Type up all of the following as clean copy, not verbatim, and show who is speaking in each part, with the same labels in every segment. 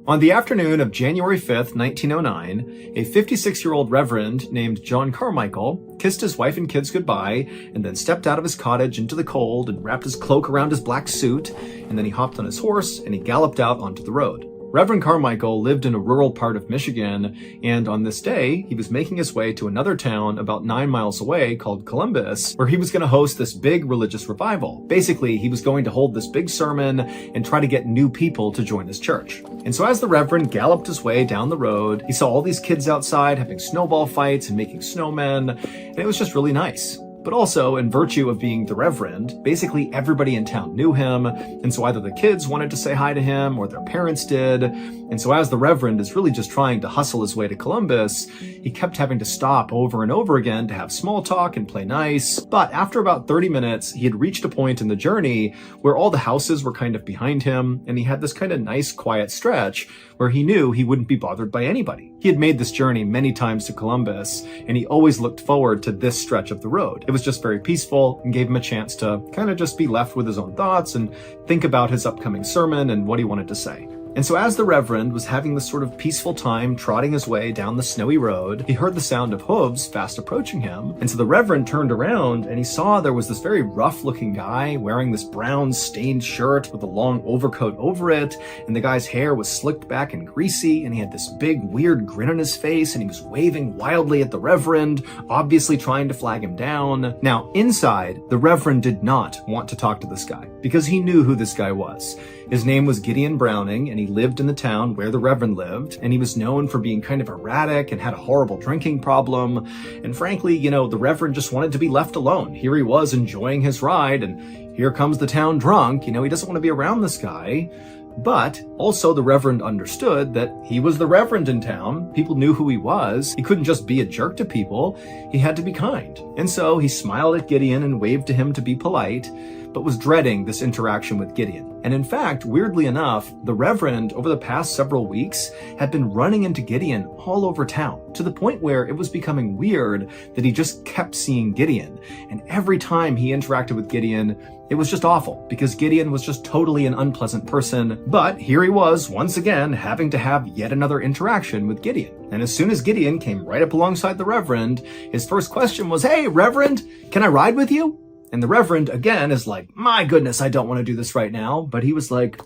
Speaker 1: On the afternoon of January 5th, 1909, a 56-year-old reverend named John Carmichael kissed his wife and kids goodbye and then stepped out of his cottage into the cold and wrapped his cloak around his black suit, and then he hopped on his horse and he galloped out onto the road. Reverend Carmichael lived in a rural part of Michigan, and on this day, he was making his way to another town about 9 miles away called Columbus, where he was going to host this big religious revival. Basically, he was going to hold this big sermon and try to get new people to join his church. And so as the Reverend galloped his way down the road, he saw all these kids outside having snowball fights and making snowmen, and it was just really nice. But also, in virtue of being the Reverend, basically everybody in town knew him, and so either the kids wanted to say hi to him or their parents did. And so as the Reverend is really just trying to hustle his way to Columbus, he kept having to stop over and over again to have small talk and play nice. But after about 30 minutes, he had reached a point in the journey where all the houses were kind of behind him, and he had this kind of nice quiet stretch where he knew he wouldn't be bothered by anybody. He had made this journey many times to Columbus, and he always looked forward to this stretch of the road. It was just very peaceful and gave him a chance to kind of just be left with his own thoughts and think about his upcoming sermon and what he wanted to say. And so as the Reverend was having this sort of peaceful time trotting his way down the snowy road, he heard the sound of hooves fast approaching him. And so the Reverend turned around and he saw there was this very rough-looking guy wearing this brown stained shirt with a long overcoat over it. And the guy's hair was slicked back and greasy, and he had this big weird grin on his face, and he was waving wildly at the Reverend, obviously trying to flag him down. Now, inside, the Reverend did not want to talk to this guy because he knew who this guy was. His name was Gideon Browning, and he lived in the town where the Reverend lived, and he was known for being kind of erratic and had a horrible drinking problem. And frankly, the Reverend just wanted to be left alone. Here he was enjoying his ride, and here comes the town drunk. He doesn't want to be around this guy. But also the Reverend understood that he was the Reverend in town. People knew who he was. He couldn't just be a jerk to people. He had to be kind. And so he smiled at Gideon and waved to him to be polite, but was dreading this interaction with Gideon. And in fact, weirdly enough, the Reverend over the past several weeks had been running into Gideon all over town, to the point where it was becoming weird that he just kept seeing Gideon. And every time he interacted with Gideon, it was just awful, because Gideon was just totally an unpleasant person. But here he was, once again, having to have yet another interaction with Gideon. And as soon as Gideon came right up alongside the Reverend, his first question was, "Hey, Reverend, can I ride with you?" And the Reverend, again, is like, "My goodness, I don't want to do this right now." But he was like,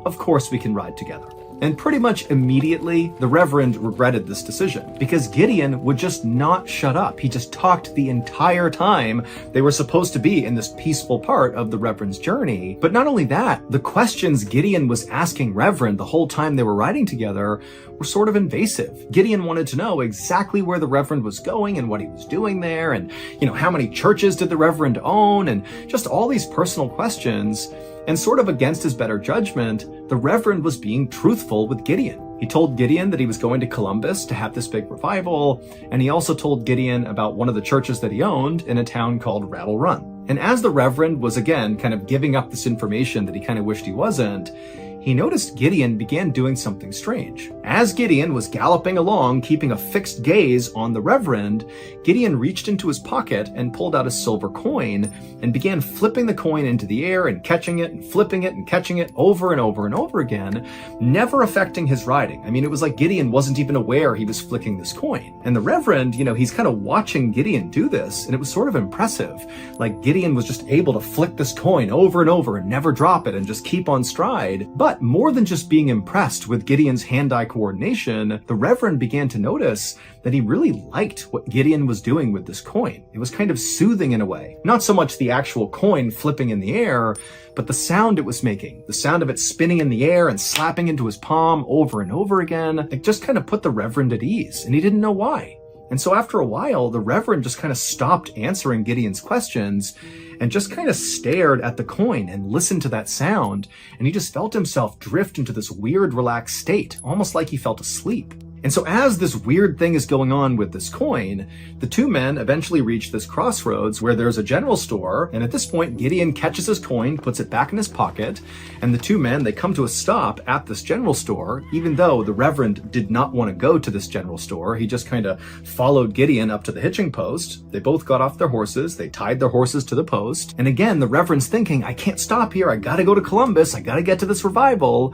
Speaker 1: "Of course we can ride together." And pretty much immediately, the Reverend regretted this decision, because Gideon would just not shut up. He just talked the entire time they were supposed to be in this peaceful part of the Reverend's journey. But not only that, the questions Gideon was asking Reverend the whole time they were riding together were sort of invasive. Gideon wanted to know exactly where the Reverend was going and what he was doing there, and, how many churches did the Reverend own, and just all these personal questions. And sort of against his better judgment, the Reverend was being truthful with Gideon. He told Gideon that he was going to Columbus to have this big revival, and he also told Gideon about one of the churches that he owned in a town called Rattle Run. And as the Reverend was again kind of giving up this information that he kind of wished he wasn't, he noticed Gideon began doing something strange. As Gideon was galloping along, keeping a fixed gaze on the Reverend, Gideon reached into his pocket and pulled out a silver coin and began flipping the coin into the air and catching it and flipping it and catching it over and over and over again, never affecting his riding. I mean, it was like Gideon wasn't even aware he was flicking this coin. And the Reverend, he's kind of watching Gideon do this, and it was sort of impressive. Like Gideon was just able to flick this coin over and over and never drop it and just keep on stride. But more than just being impressed with Gideon's hand-eye coordination, the Reverend began to notice that he really liked what Gideon was doing with this coin. It was kind of soothing in a way. Not so much the actual coin flipping in the air, but the sound it was making. The sound of it spinning in the air and slapping into his palm over and over again. It just kind of put the Reverend at ease, and he didn't know why. And so after a while, the Reverend just kind of stopped answering Gideon's questions and just kind of stared at the coin and listened to that sound, and he just felt himself drift into this weird, relaxed state, almost like he felt asleep. And so as this weird thing is going on with this coin, the two men eventually reach this crossroads where there's a general store, and at this point, Gideon catches his coin, puts it back in his pocket, and the two men, they come to a stop at this general store, even though the Reverend did not want to go to this general store. He just kind of followed Gideon up to the hitching post. They both got off their horses, they tied their horses to the post, and again, the Reverend's thinking, I can't stop here, I gotta go to Columbus, I gotta get to this revival.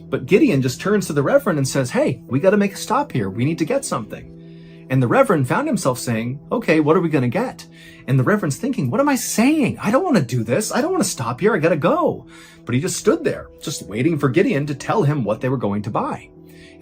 Speaker 1: But Gideon just turns to the Reverend and says, hey, we got to make a stop here. We need to get something. And the Reverend found himself saying, okay, what are we going to get? And the Reverend's thinking, what am I saying? I don't want to do this. I don't want to stop here. I got to go. But he just stood there, just waiting for Gideon to tell him what they were going to buy.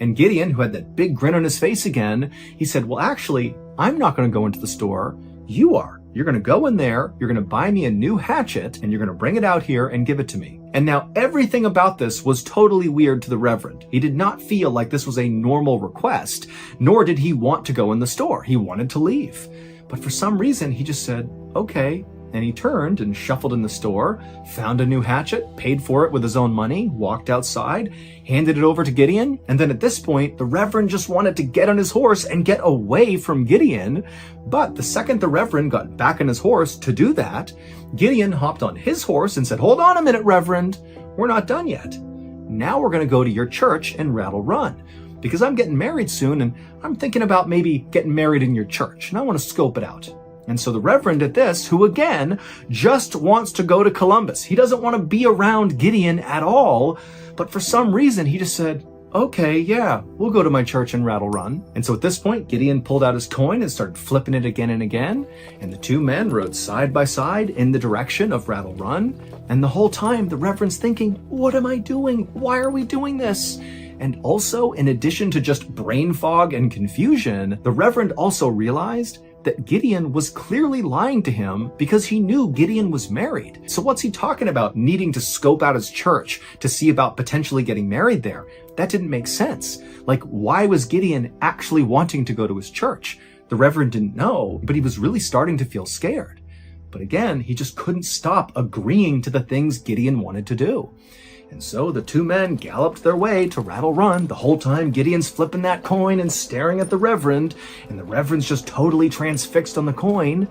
Speaker 1: And Gideon, who had that big grin on his face again, he said, well, actually, I'm not going to go into the store. You are. You're going to go in there, you're going to buy me a new hatchet, and you're going to bring it out here and give it to me. And now everything about this was totally weird to the Reverend. He did not feel like this was a normal request, nor did he want to go in the store. He wanted to leave. But for some reason, he just said, okay. And he turned and shuffled in the store, found a new hatchet, paid for it with his own money, walked outside, handed it over to Gideon. And then at this point, the Reverend just wanted to get on his horse and get away from Gideon. But the second the Reverend got back on his horse to do that, Gideon hopped on his horse and said, hold on a minute, Reverend. We're not done yet. Now we're going to go to your church and Rattle Run, because I'm getting married soon and I'm thinking about maybe getting married in your church and I want to scope it out. And so the Reverend at this, who again just wants to go to Columbus, he doesn't want to be around Gideon at all, but for some reason he just said, okay, yeah, we'll go to my church and Rattle Run. And so at this point, Gideon pulled out his coin and started flipping it again and again, and the two men rode side by side in the direction of Rattle Run. And the whole time, the Reverend's thinking, what am I doing? Why are we doing this? And also, in addition to just brain fog and confusion, the Reverend also realized that Gideon was clearly lying to him because he knew Gideon was married. So what's he talking about needing to scope out his church to see about potentially getting married there? That didn't make sense. Like, why was Gideon actually wanting to go to his church? The Reverend didn't know, but he was really starting to feel scared. But again, he just couldn't stop agreeing to the things Gideon wanted to do. And so the two men galloped their way to Rattle Run. The whole time Gideon's flipping that coin and staring at the Reverend, and the Reverend's just totally transfixed on the coin.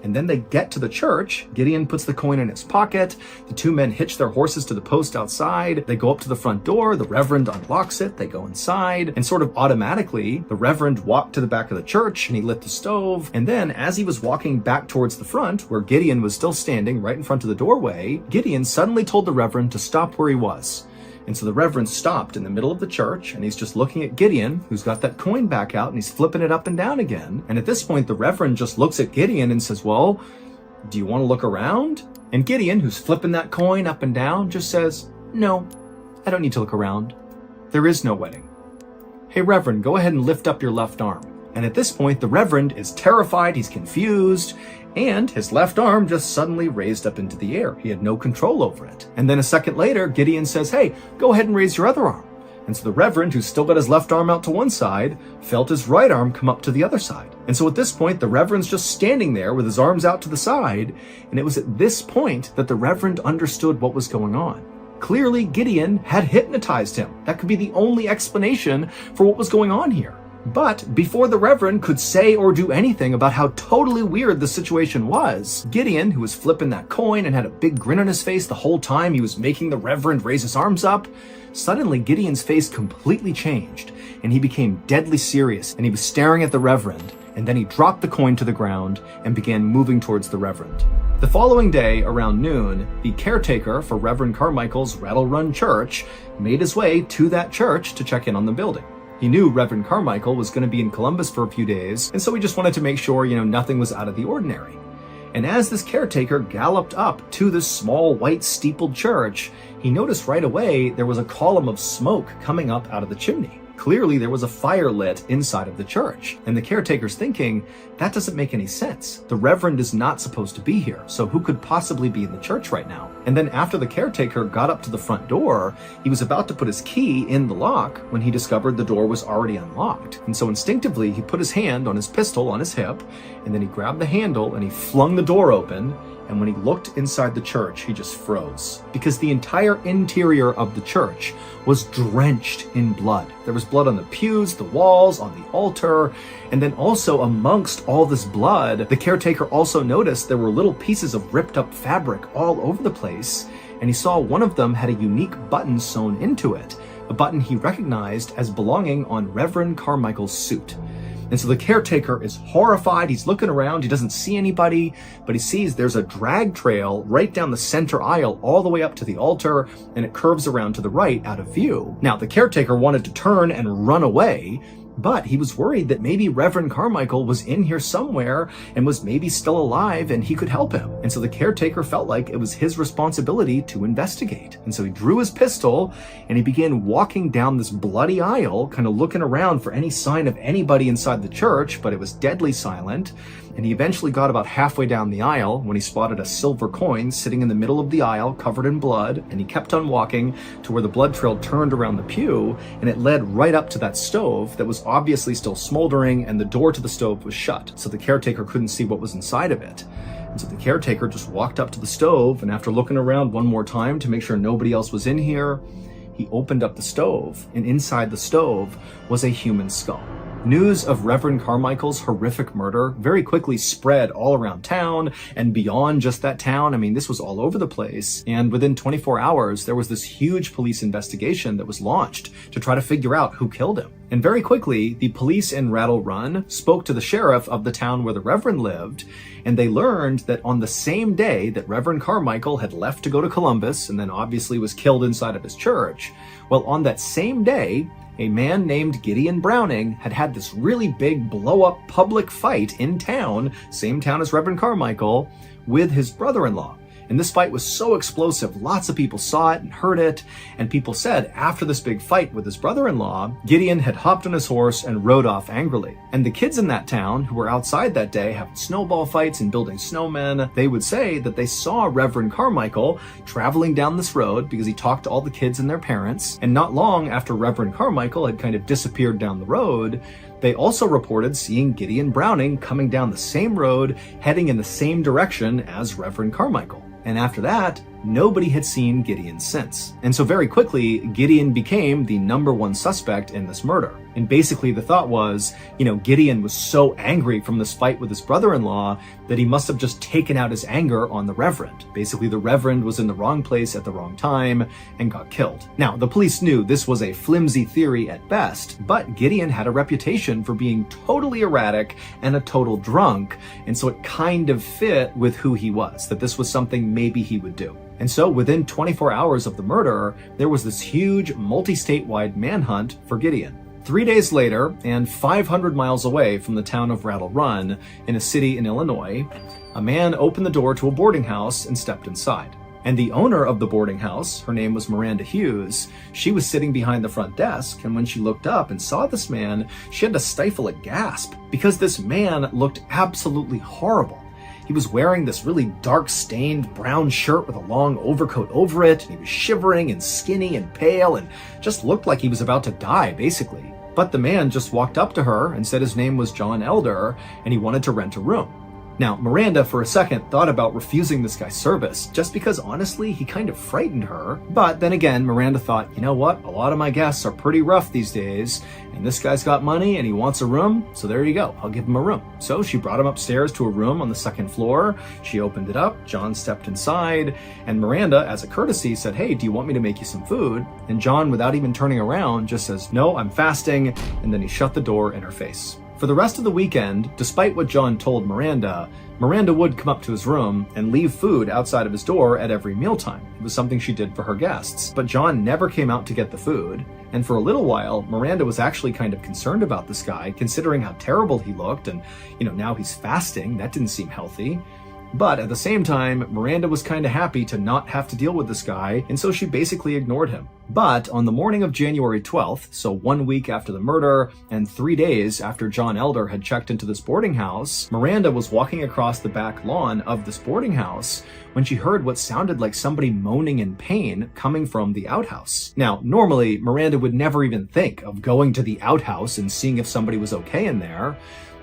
Speaker 1: And then they get to the church. Gideon puts the coin in his pocket. The two men hitch their horses to the post outside. They go up to the front door. The Reverend unlocks it. They go inside. And sort of automatically, the Reverend walked to the back of the church and he lit the stove. And then as he was walking back towards the front, where Gideon was still standing right in front of the doorway, Gideon suddenly told the Reverend to stop where he was. And so the Reverend stopped in the middle of the church, and he's just looking at Gideon, who's got that coin back out, and he's flipping it up and down again. And at this point, the Reverend just looks at Gideon and says, well, do you want to look around? And Gideon, who's flipping that coin up and down, just says, no, I don't need to look around. There is no wedding. Hey, Reverend, go ahead and lift up your left arm. And at this point, the Reverend is terrified, he's confused, and his left arm just suddenly raised up into the air. He had no control over it. And then a second later, Gideon says, hey, go ahead and raise your other arm. And so the Reverend, who's still got his left arm out to one side, felt his right arm come up to the other side. And so at this point, the Reverend's just standing there with his arms out to the side, and it was at this point that the Reverend understood what was going on. Clearly, Gideon had hypnotized him. That could be the only explanation for what was going on here. But before the Reverend could say or do anything about how totally weird the situation was, Gideon, who was flipping that coin and had a big grin on his face the whole time he was making the Reverend raise his arms up, suddenly Gideon's face completely changed, and he became deadly serious, and he was staring at the Reverend, and then he dropped the coin to the ground and began moving towards the Reverend. The following day, around noon, the caretaker for Reverend Carmichael's Rattle Run Church made his way to that church to check in on the building. He knew Reverend Carmichael was going to be in Columbus for a few days, and so he just wanted to make sure, nothing was out of the ordinary. And as this caretaker galloped up to this small white steepled church, he noticed right away there was a column of smoke coming up out of the chimney. Clearly, there was a fire lit inside of the church, and the caretaker's thinking, that doesn't make any sense. The Reverend is not supposed to be here, so who could possibly be in the church right now? And then after the caretaker got up to the front door, he was about to put his key in the lock when he discovered the door was already unlocked. And so instinctively, he put his hand on his pistol on his hip, and then he grabbed the handle and he flung the door open. And when he looked inside the church, he just froze, because the entire interior of the church was drenched in blood. There was blood on the pews, the walls, on the altar, and then also amongst all this blood, the caretaker also noticed there were little pieces of ripped up fabric all over the place, and he saw one of them had a unique button sewn into it, a button he recognized as belonging on Reverend Carmichael's suit. And so the caretaker is horrified. He's looking around. He doesn't see anybody, but he sees there's a drag trail right down the center aisle all the way up to the altar, and it curves around to the right out of view. Now, the caretaker wanted to turn and run away, but he was worried that maybe Reverend Carmichael was in here somewhere and was maybe still alive and he could help him. And so the caretaker felt like it was his responsibility to investigate. And so he drew his pistol and he began walking down this bloody aisle, kind of looking around for any sign of anybody inside the church, but it was deadly silent. And he eventually got about halfway down the aisle when he spotted a silver coin sitting in the middle of the aisle covered in blood, and he kept on walking to where the blood trail turned around the pew, and it led right up to that stove that was obviously still smoldering, and the door to the stove was shut, so the caretaker couldn't see what was inside of it. And so the caretaker just walked up to the stove, and after looking around one more time to make sure nobody else was in here, he opened up the stove, and inside the stove was a human skull. News of Reverend Carmichael's horrific murder very quickly spread all around town and beyond just that town. I mean, this was all over the place. And within 24 hours, there was this huge police investigation that was launched to try to figure out who killed him. And very quickly, the police in Rattle Run spoke to the sheriff of the town where the Reverend lived, and they learned that on the same day that Reverend Carmichael had left to go to Columbus and then obviously was killed inside of his church, well, on that same day, a man named Gideon Browning had this really big blow-up public fight in town, same town as Reverend Carmichael, with his brother-in-law. And this fight was so explosive, lots of people saw it and heard it, and people said after this big fight with his brother-in-law, Gideon had hopped on his horse and rode off angrily. And the kids in that town who were outside that day having snowball fights and building snowmen, they would say that they saw Reverend Carmichael traveling down this road because he talked to all the kids and their parents, and not long after Reverend Carmichael had kind of disappeared down the road, they also reported seeing Gideon Browning coming down the same road, heading in the same direction as Reverend Carmichael. And after that, nobody had seen Gideon since. And so very quickly, Gideon became the #1 suspect in this murder. And basically the thought was, Gideon was so angry from this fight with his brother-in-law that he must have just taken out his anger on the Reverend. Basically, the Reverend was in the wrong place at the wrong time and got killed. Now, the police knew this was a flimsy theory at best, but Gideon had a reputation for being totally erratic and a total drunk, and so it kind of fit with who he was, that this was something maybe he would do. And so within 24 hours of the murder, there was this huge multi-statewide manhunt for Gideon. 3 days later, and 500 miles away from the town of Rattle Run, in a city in Illinois, a man opened the door to a boarding house and stepped inside. And the owner of the boarding house, her name was Miranda Hughes, she was sitting behind the front desk, and when she looked up and saw this man, she had to stifle a gasp, because this man looked absolutely horrible. He was wearing this really dark stained brown shirt with a long overcoat over it, and he was shivering and skinny and pale and just looked like he was about to die, basically. But the man just walked up to her and said his name was John Elder and he wanted to rent a room. Now, Miranda, for a second, thought about refusing this guy's service, just because, honestly, he kind of frightened her. But then again, Miranda thought, you know what? A lot of my guests are pretty rough these days, and this guy's got money and he wants a room, so there you go, I'll give him a room. So she brought him upstairs to a room on the second floor. She opened it up, John stepped inside, and Miranda, as a courtesy, said, hey, do you want me to make you some food? And John, without even turning around, just says, no, I'm fasting, and then he shut the door in her face. For the rest of the weekend, despite what John told Miranda, Miranda would come up to his room and leave food outside of his door at every mealtime. It was something she did for her guests. But John never came out to get the food. And for a little while, Miranda was actually kind of concerned about this guy, considering how terrible he looked. And, now he's fasting. That didn't seem healthy. But at the same time, Miranda was kind of happy to not have to deal with this guy, and so she basically ignored him. But on the morning of January 12th, so 1 week after the murder and 3 days after John Elder had checked into this boarding house, Miranda was walking across the back lawn of this boarding house when she heard what sounded like somebody moaning in pain coming from the outhouse. Now, normally, Miranda would never even think of going to the outhouse and seeing if somebody was okay in there.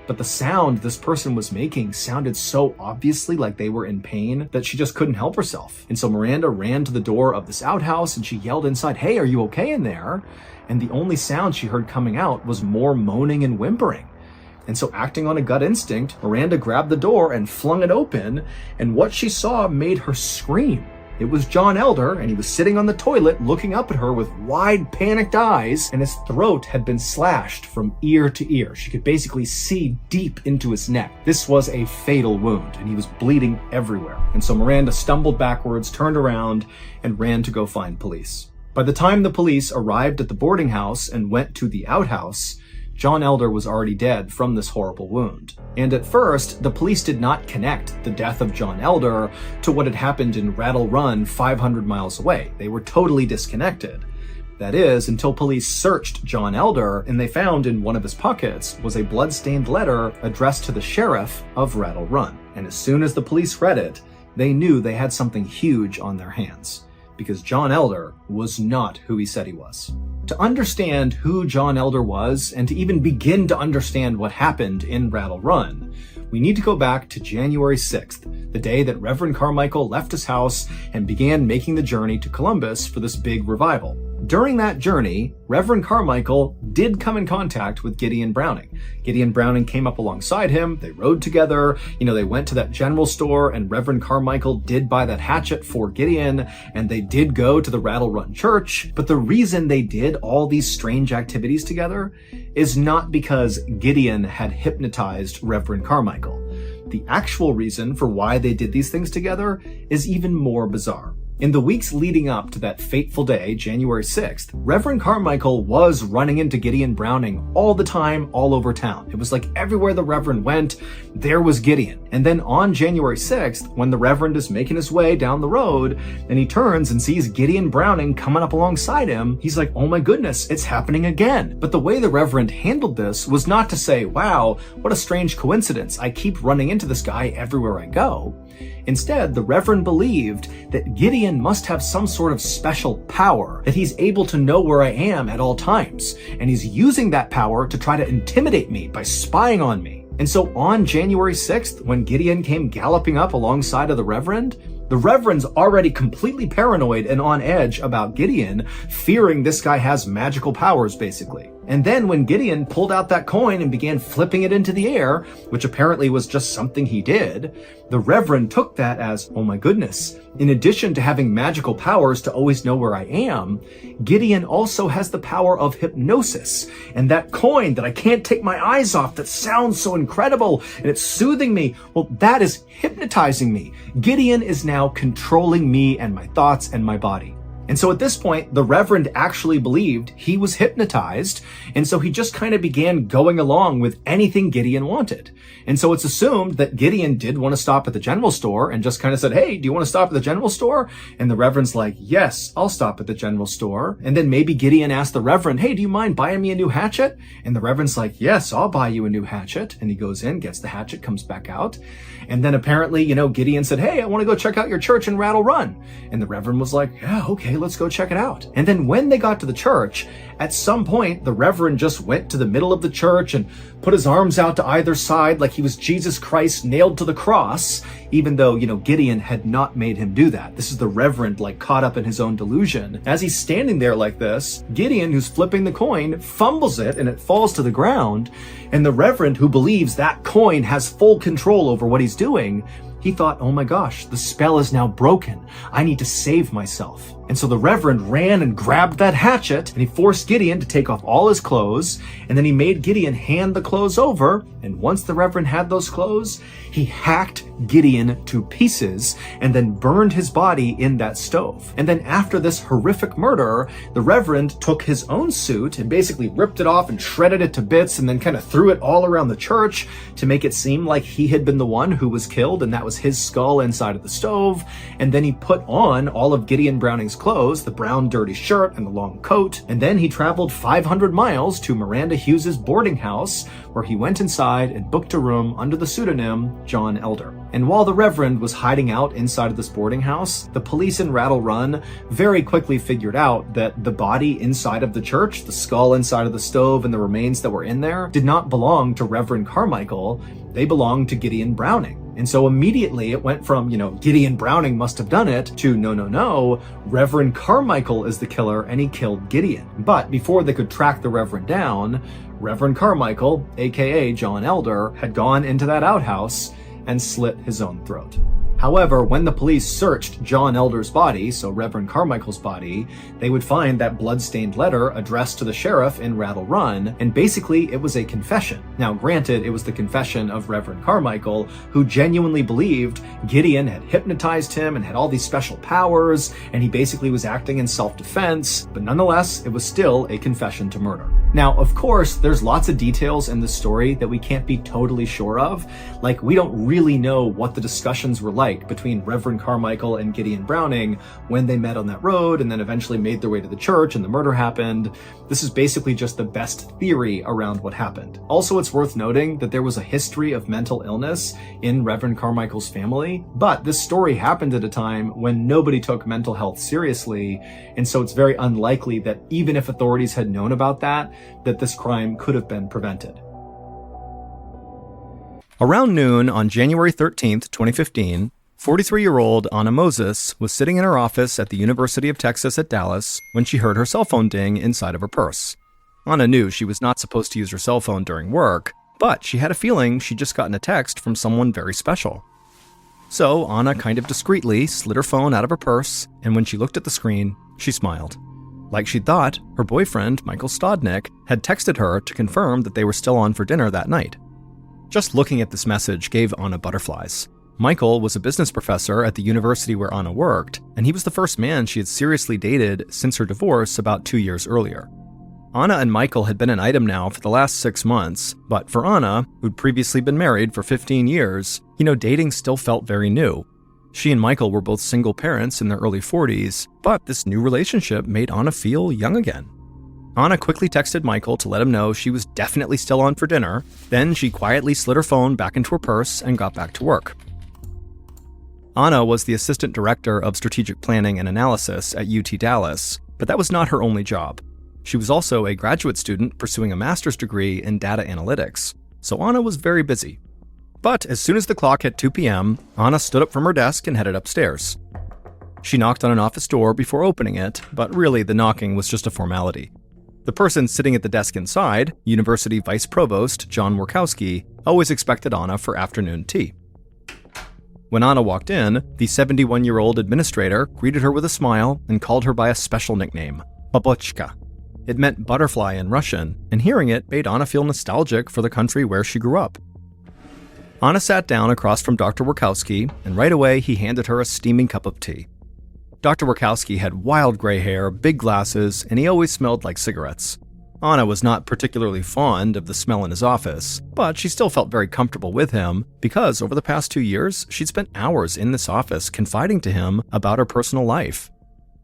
Speaker 1: But the sound this person was making sounded so obviously like they were in pain that she just couldn't help herself. And so Miranda ran to the door of this outhouse and she yelled inside, hey, are you okay in there? And the only sound she heard coming out was more moaning and whimpering. And so, acting on a gut instinct, Miranda grabbed the door and flung it open, and what she saw made her scream. It was John Elder, and he was sitting on the toilet looking up at her with wide, panicked eyes, and his throat had been slashed from ear to ear. She could basically see deep into his neck. This was a fatal wound, and he was bleeding everywhere. And so Miranda stumbled backwards, turned around, and ran to go find police. By the time the police arrived at the boarding house and went to the outhouse, John Elder was already dead from this horrible wound. And at first, the police did not connect the death of John Elder to what had happened in Rattle Run 500 miles away. They were totally disconnected. That is, until police searched John Elder and they found in one of his pockets was a blood-stained letter addressed to the sheriff of Rattle Run. And as soon as the police read it, they knew they had something huge on their hands, because John Elder was not who he said he was. To understand who John Elder was, and to even begin to understand what happened in Rattle Run, we need to go back to January 6th, the day that Reverend Carmichael left his house and began making the journey to Columbus for this big revival. During that journey, Reverend Carmichael did come in contact with Gideon Browning. Gideon Browning came up alongside him, they rode together, they went to that general store, and Reverend Carmichael did buy that hatchet for Gideon, and they did go to the Rattle Run Church. But the reason they did all these strange activities together is not because Gideon had hypnotized Reverend Carmichael. The actual reason for why they did these things together is even more bizarre. In the weeks leading up to that fateful day, January 6th, Reverend Carmichael was running into Gideon Browning all the time, all over town. It was like everywhere the Reverend went, there was Gideon. And then on January 6th, when the Reverend is making his way down the road, and he turns and sees Gideon Browning coming up alongside him, he's like, oh my goodness, it's happening again. But the way the Reverend handled this was not to say, wow, what a strange coincidence, I keep running into this guy everywhere I go. Instead, the Reverend believed that Gideon must have some sort of special power, that he's able to know where I am at all times, and he's using that power to try to intimidate me by spying on me. And so on January 6th, when Gideon came galloping up alongside of the Reverend's already completely paranoid and on edge about Gideon, fearing this guy has magical powers, basically. And then when Gideon pulled out that coin and began flipping it into the air, which apparently was just something he did, the Reverend took that as, oh my goodness, in addition to having magical powers to always know where I am, Gideon also has the power of hypnosis. And that coin that I can't take my eyes off that sounds so incredible and it's soothing me, well, that is hypnotizing me. Gideon is now controlling me and my thoughts and my body. And so at this point, the Reverend actually believed he was hypnotized, and so he just kind of began going along with anything Gideon wanted. And so it's assumed that Gideon did want to stop at the general store and just kind of said, hey, do you want to stop at the general store? And the Reverend's like, yes, I'll stop at the general store. And then maybe Gideon asked the Reverend, hey, do you mind buying me a new hatchet? And the Reverend's like, yes, I'll buy you a new hatchet. And he goes in, gets the hatchet, comes back out. And then apparently, Gideon said, hey, I want to go check out your church in Rattle Run. And the Reverend was like, yeah, okay, let's go check it out. And then when they got to the church, at some point, the Reverend just went to the middle of the church and put his arms out to either side like he was Jesus Christ nailed to the cross, even though, Gideon had not made him do that. This is the Reverend, caught up in his own delusion. As he's standing there like this, Gideon, who's flipping the coin, fumbles it and it falls to the ground. And the Reverend, who believes that coin has full control over what he's doing, he thought, oh my gosh, the spell is now broken. I need to save myself. And so the Reverend ran and grabbed that hatchet, and he forced Gideon to take off all his clothes, and then he made Gideon hand the clothes over, and once the Reverend had those clothes, he hacked Gideon to pieces and then burned his body in that stove. And then after this horrific murder, the Reverend took his own suit and basically ripped it off and shredded it to bits and then kind of threw it all around the church to make it seem like he had been the one who was killed and that was his skull inside of the stove. And then he put on all of Gideon Browning's clothes, the brown dirty shirt and the long coat, and then he traveled 500 miles to Miranda Hughes's boarding house, where he went inside and booked a room under the pseudonym John Elder. And while the Reverend was hiding out inside of this boarding house, the police in Rattle Run very quickly figured out that the body inside of the church, the skull inside of the stove and the remains that were in there, did not belong to Reverend Carmichael. They belonged to Gideon Browning. And so immediately it went from, Gideon Browning must have done it to no, Reverend Carmichael is the killer and he killed Gideon. But before they could track the Reverend down, Reverend Carmichael, aka John Elder, had gone into that outhouse and slit his own throat. However, when the police searched John Elder's body, so Reverend Carmichael's body, they would find that blood-stained letter addressed to the sheriff in Rattle Run, and basically it was a confession. Now granted, it was the confession of Reverend Carmichael, who genuinely believed Gideon had hypnotized him and had all these special powers, and he basically was acting in self-defense, but nonetheless, it was still a confession to murder. Now, of course, there's lots of details in the story that we can't be totally sure of. Like, we don't really know what the discussions were like between Reverend Carmichael and Gideon Browning when they met on that road and then eventually made their way to the church and the murder happened. This is basically just the best theory around what happened. Also, it's worth noting that there was a history of mental illness in Reverend Carmichael's family, but this story happened at a time when nobody took mental health seriously, and so it's very unlikely that even if authorities had known about that this crime could have been prevented. Around noon on January 13th, 2015, 43-year-old Anna Moses was sitting in her office at the University of Texas at Dallas when she heard her cell phone ding inside of her purse. Anna knew she was not supposed to use her cell phone during work, but she had a feeling she'd just gotten a text from someone very special. So Anna kind of discreetly slid her phone out of her purse, and when she looked at the screen, she smiled. Like she'd thought, her boyfriend, Michael Stodnick, had texted her to confirm that they were still on for dinner that night. Just looking at this message gave Anna butterflies. Michael was a business professor at the university where Anna worked, and he was the first man she had seriously dated since her divorce about 2 years earlier. Anna and Michael had been an item now for the last 6 months, but for Anna, who'd previously been married for 15 years, dating still felt very new. She and Michael were both single parents in their early 40s, but this new relationship made Anna feel young again. Anna quickly texted Michael to let him know she was definitely still on for dinner, then she quietly slid her phone back into her purse and got back to work. Anna was the assistant director of strategic planning and analysis at UT Dallas, but that was not her only job. She was also a graduate student pursuing a master's degree in data analytics, so Anna was very busy. But as soon as the clock hit 2 p.m., Anna stood up from her desk and headed upstairs. She knocked on an office door before opening it, but really the knocking was just a formality. The person sitting at the desk inside, University Vice Provost John Workowski, always expected Anna for afternoon tea. When Anna walked in, the 71-year-old administrator greeted her with a smile and called her by a special nickname, Babochka. It meant butterfly in Russian, and hearing it made Anna feel nostalgic for the country where she grew up. Anna sat down across from Dr. Workowski, and right away he handed her a steaming cup of tea. Dr. Workowski had wild gray hair, big glasses, and he always smelled like cigarettes. Anna was not particularly fond of the smell in his office, but she still felt very comfortable with him because over the past 2 years, she'd spent hours in this office confiding to him about her personal life.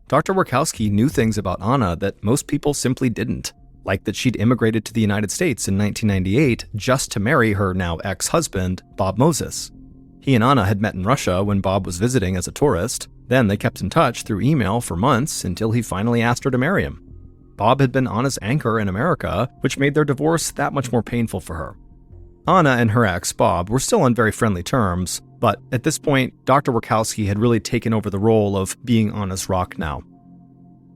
Speaker 1: Dr. Workowski knew things about Anna that most people simply didn't, like that she'd immigrated to the United States in 1998 just to marry her now ex-husband, Bob Moses. He and Anna had met in Russia when Bob was visiting as a tourist. Then they kept in touch through email for months until he finally asked her to marry him. Bob had been Anna's anchor in America, which made their divorce that much more painful for her. Anna and her ex, Bob, were still on very friendly terms, but at this point, Dr. Workowski had really taken over the role of being Anna's rock now.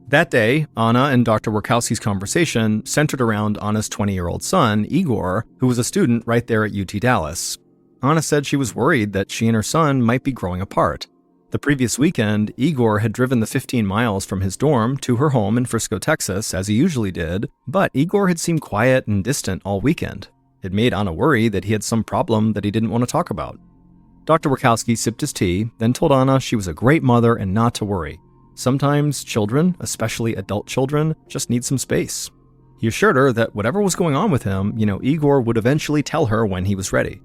Speaker 1: That day, Anna and Dr. Workowski's conversation centered around Anna's 20-year-old son, Igor, who was a student right there at UT Dallas. Anna said she was worried that she and her son might be growing apart. The previous weekend, Igor had driven the 15 miles from his dorm to her home in Frisco, Texas, as he usually did, but Igor had seemed quiet and distant all weekend. It made Anna worry that he had some problem that he didn't want to talk about. Dr. Workowski sipped his tea, then told Anna she was a great mother and not to worry. Sometimes children, especially adult children, just need some space. He assured her that whatever was going on with him, Igor would eventually tell her when he was ready.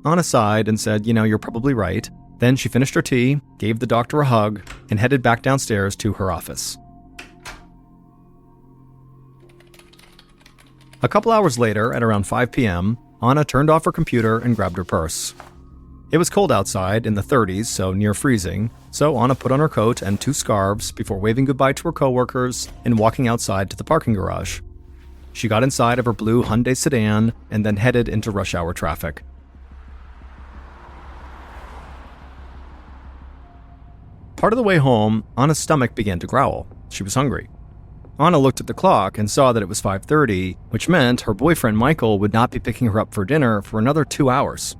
Speaker 1: Anna sighed and said, you're probably right. Then she finished her tea, gave the doctor a hug, and headed back downstairs to her office. A couple hours later, at around 5 p.m., Anna turned off her computer and grabbed her purse. It was cold outside, in the 30s, so near freezing, so Anna put on her coat and 2 scarves before waving goodbye to her coworkers and walking outside to the parking garage. She got inside of her blue Hyundai sedan and then headed into rush hour traffic. Part of the way home, Anna's stomach began to growl. She was hungry. Anna looked at the clock and saw that it was 5:30, which meant her boyfriend Michael would not be picking her up for dinner for another 2 hours.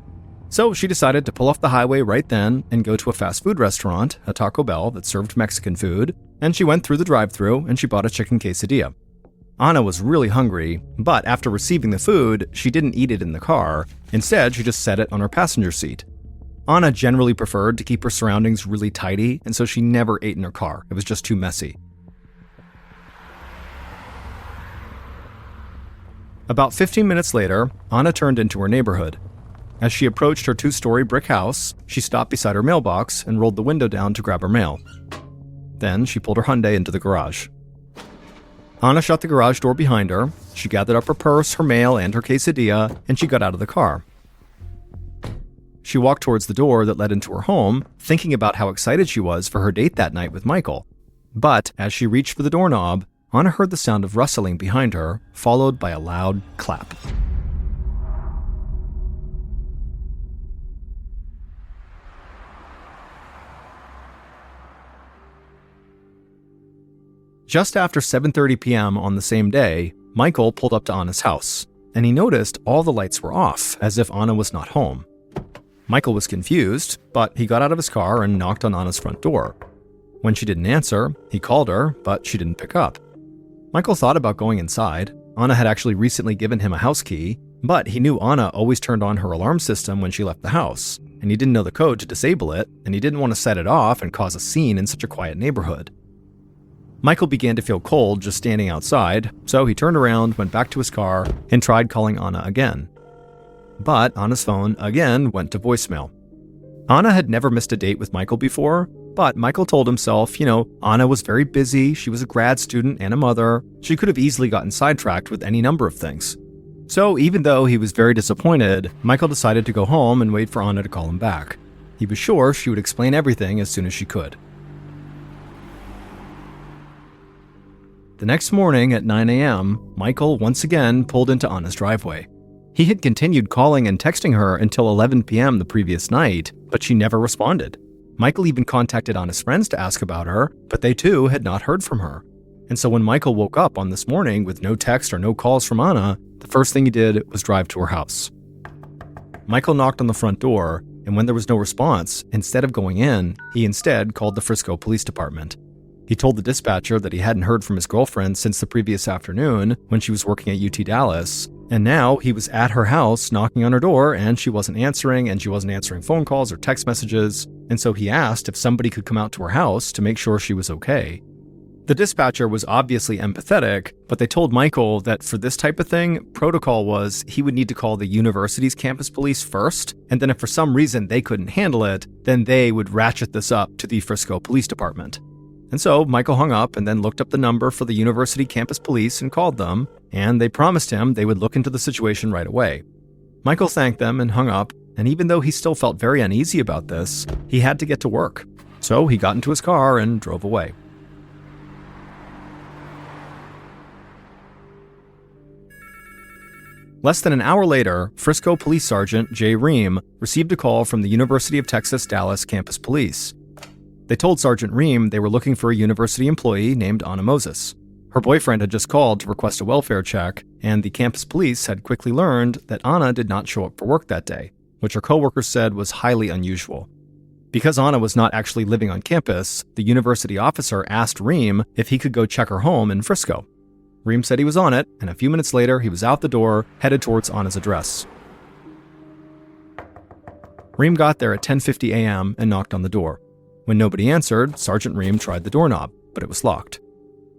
Speaker 1: So she decided to pull off the highway right then and go to a fast food restaurant, a Taco Bell that served Mexican food, and she went through the drive-thru and she bought a chicken quesadilla. Anna was really hungry, but after receiving the food, she didn't eat it in the car. Instead, she just set it on her passenger seat. Anna generally preferred to keep her surroundings really tidy, and so she never ate in her car. It was just too messy. About 15 minutes later, Anna turned into her neighborhood. As she approached her 2-story brick house, she stopped beside her mailbox and rolled the window down to grab her mail. Then she pulled her Hyundai into the garage. Anna shut the garage door behind her, she gathered up her purse, her mail, and her quesadilla, and she got out of the car. She walked towards the door that led into her home, thinking about how excited she was for her date that night with Michael. But as she reached for the doorknob, Anna heard the sound of rustling behind her, followed by a loud clap. Just after 7:30 p.m. on the same day, Michael pulled up to Anna's house, and he noticed all the lights were off, as if Anna was not home. Michael was confused, but he got out of his car and knocked on Anna's front door. When she didn't answer, he called her, but she didn't pick up. Michael thought about going inside. Anna had actually recently given him a house key, but he knew Anna always turned on her alarm system when she left the house, and he didn't know the code to disable it, and he didn't want to set it off and cause a scene in such a quiet neighborhood. Michael began to feel cold just standing outside, so he turned around, went back to his car, and tried calling Anna again. But Anna's phone again went to voicemail. Anna had never missed a date with Michael before, but Michael told himself, Anna was very busy, she was a grad student and a mother, she could have easily gotten sidetracked with any number of things. So even though he was very disappointed, Michael decided to go home and wait for Anna to call him back. He was sure she would explain everything as soon as she could. The next morning at 9 a.m., Michael once again pulled into Anna's driveway. He had continued calling and texting her until 11 p.m. the previous night, but she never responded. Michael even contacted Anna's friends to ask about her, but they too had not heard from her. And so when Michael woke up on this morning with no text or no calls from Anna, the first thing he did was drive to her house. Michael knocked on the front door, and when there was no response, instead of going in, he instead called the Frisco Police Department. He told the dispatcher that he hadn't heard from his girlfriend since the previous afternoon when she was working at UT Dallas, and now he was at her house knocking on her door and she wasn't answering phone calls or text messages, and so he asked if somebody could come out to her house to make sure she was okay. The dispatcher was obviously empathetic, but they told Michael that for this type of thing, protocol was he would need to call the university's campus police first, and then if for some reason they couldn't handle it, then they would ratchet this up to the Frisco Police Department. And so Michael hung up and then looked up the number for the university campus police and called them, and they promised him they would look into the situation right away. Michael thanked them and hung up, and even though he still felt very uneasy about this, he had to get to work. So he got into his car and drove away. Less than an hour later, Frisco Police Sergeant Jay Ream received a call from the University of Texas Dallas campus police. They told Sergeant Ream they were looking for a university employee named Anna Moses. Her boyfriend had just called to request a welfare check, and the campus police had quickly learned that Anna did not show up for work that day, which her coworkers said was highly unusual. Because Anna was not actually living on campus, the university officer asked Ream if he could go check her home in Frisco. Ream said he was on it, and a few minutes later he was out the door, headed towards Anna's address. Ream got there at 10:50 a.m. and knocked on the door. When nobody answered, Sergeant Ream tried the doorknob, but it was locked.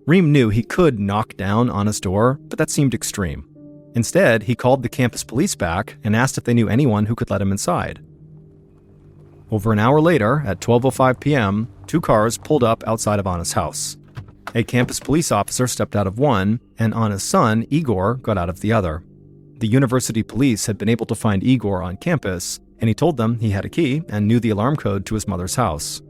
Speaker 1: Ream knew he could knock down Anna's door, but that seemed extreme. Instead, he called the campus police back and asked if they knew anyone who could let him inside. Over an hour later, at 12:05 p.m., 2 cars pulled up outside of Anna's house. A campus police officer stepped out of one, and Anna's son, Igor, got out of the other. The university police had been able to find Igor on campus, and he told them he had a key and knew the alarm code to his mother's house.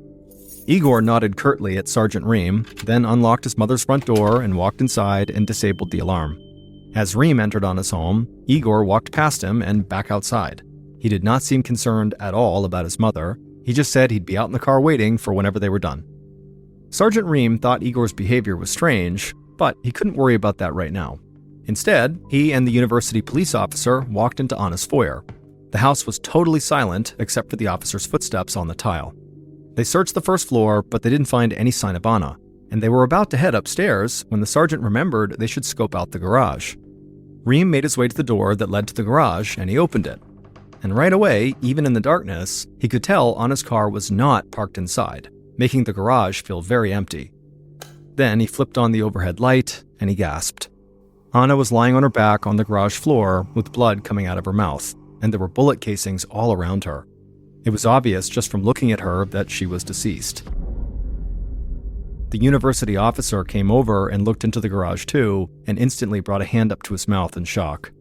Speaker 1: Igor nodded curtly at Sergeant Ream, then unlocked his mother's front door and walked inside and disabled the alarm. As Ream entered Anna's home, Igor walked past him and back outside. He did not seem concerned at all about his mother. He just said he'd be out in the car waiting for whenever they were done. Sergeant Ream thought Igor's behavior was strange, but he couldn't worry about that right now. Instead, he and the university police officer walked into Anna's foyer. The house was totally silent except for the officers' footsteps on the tile. They searched the first floor, but they didn't find any sign of Anna, and they were about to head upstairs when the sergeant remembered they should scope out the garage. Reem made his way to the door that led to the garage, and he opened it. And right away, even in the darkness, he could tell Anna's car was not parked inside, making the garage feel very empty. Then he flipped on the overhead light, and he gasped. Anna was lying on her back on the garage floor with blood coming out of her mouth, and there were bullet casings all around her. It was obvious just from looking at her that she was deceased. The university officer came over and looked into the garage too, and instantly brought a hand up to his mouth in shock.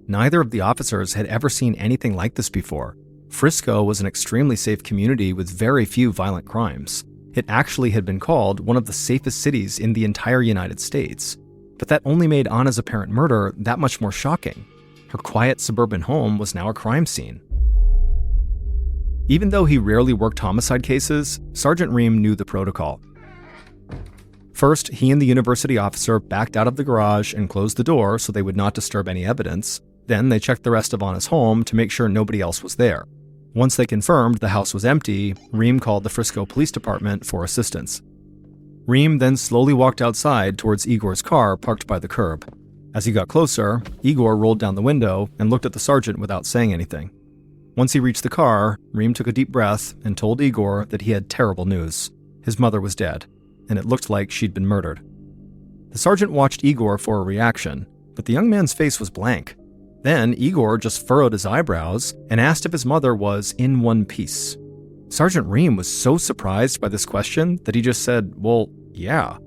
Speaker 1: Neither of the officers had ever seen anything like this before. Frisco was an extremely safe community with very few violent crimes. It actually had been called one of the safest cities in the entire United States. But that only made Anna's apparent murder that much more shocking. Her quiet suburban home was now a crime scene. Even though he rarely worked homicide cases, Sergeant Reem knew the protocol. First, he and the university officer backed out of the garage and closed the door so they would not disturb any evidence. Then they checked the rest of Anna's home to make sure nobody else was there. Once they confirmed the house was empty, Reem called the Frisco Police Department for assistance. Reem then slowly walked outside towards Igor's car parked by the curb. As he got closer, Igor rolled down the window and looked at the sergeant without saying anything. Once he reached the car, Reem took a deep breath and told Igor that he had terrible news. His mother was dead, and it looked like she'd been murdered. The sergeant watched Igor for a reaction, but the young man's face was blank. Then Igor just furrowed his eyebrows and asked if his mother was in one piece. Sergeant Reem was so surprised by this question that he just said, "Well, yeah."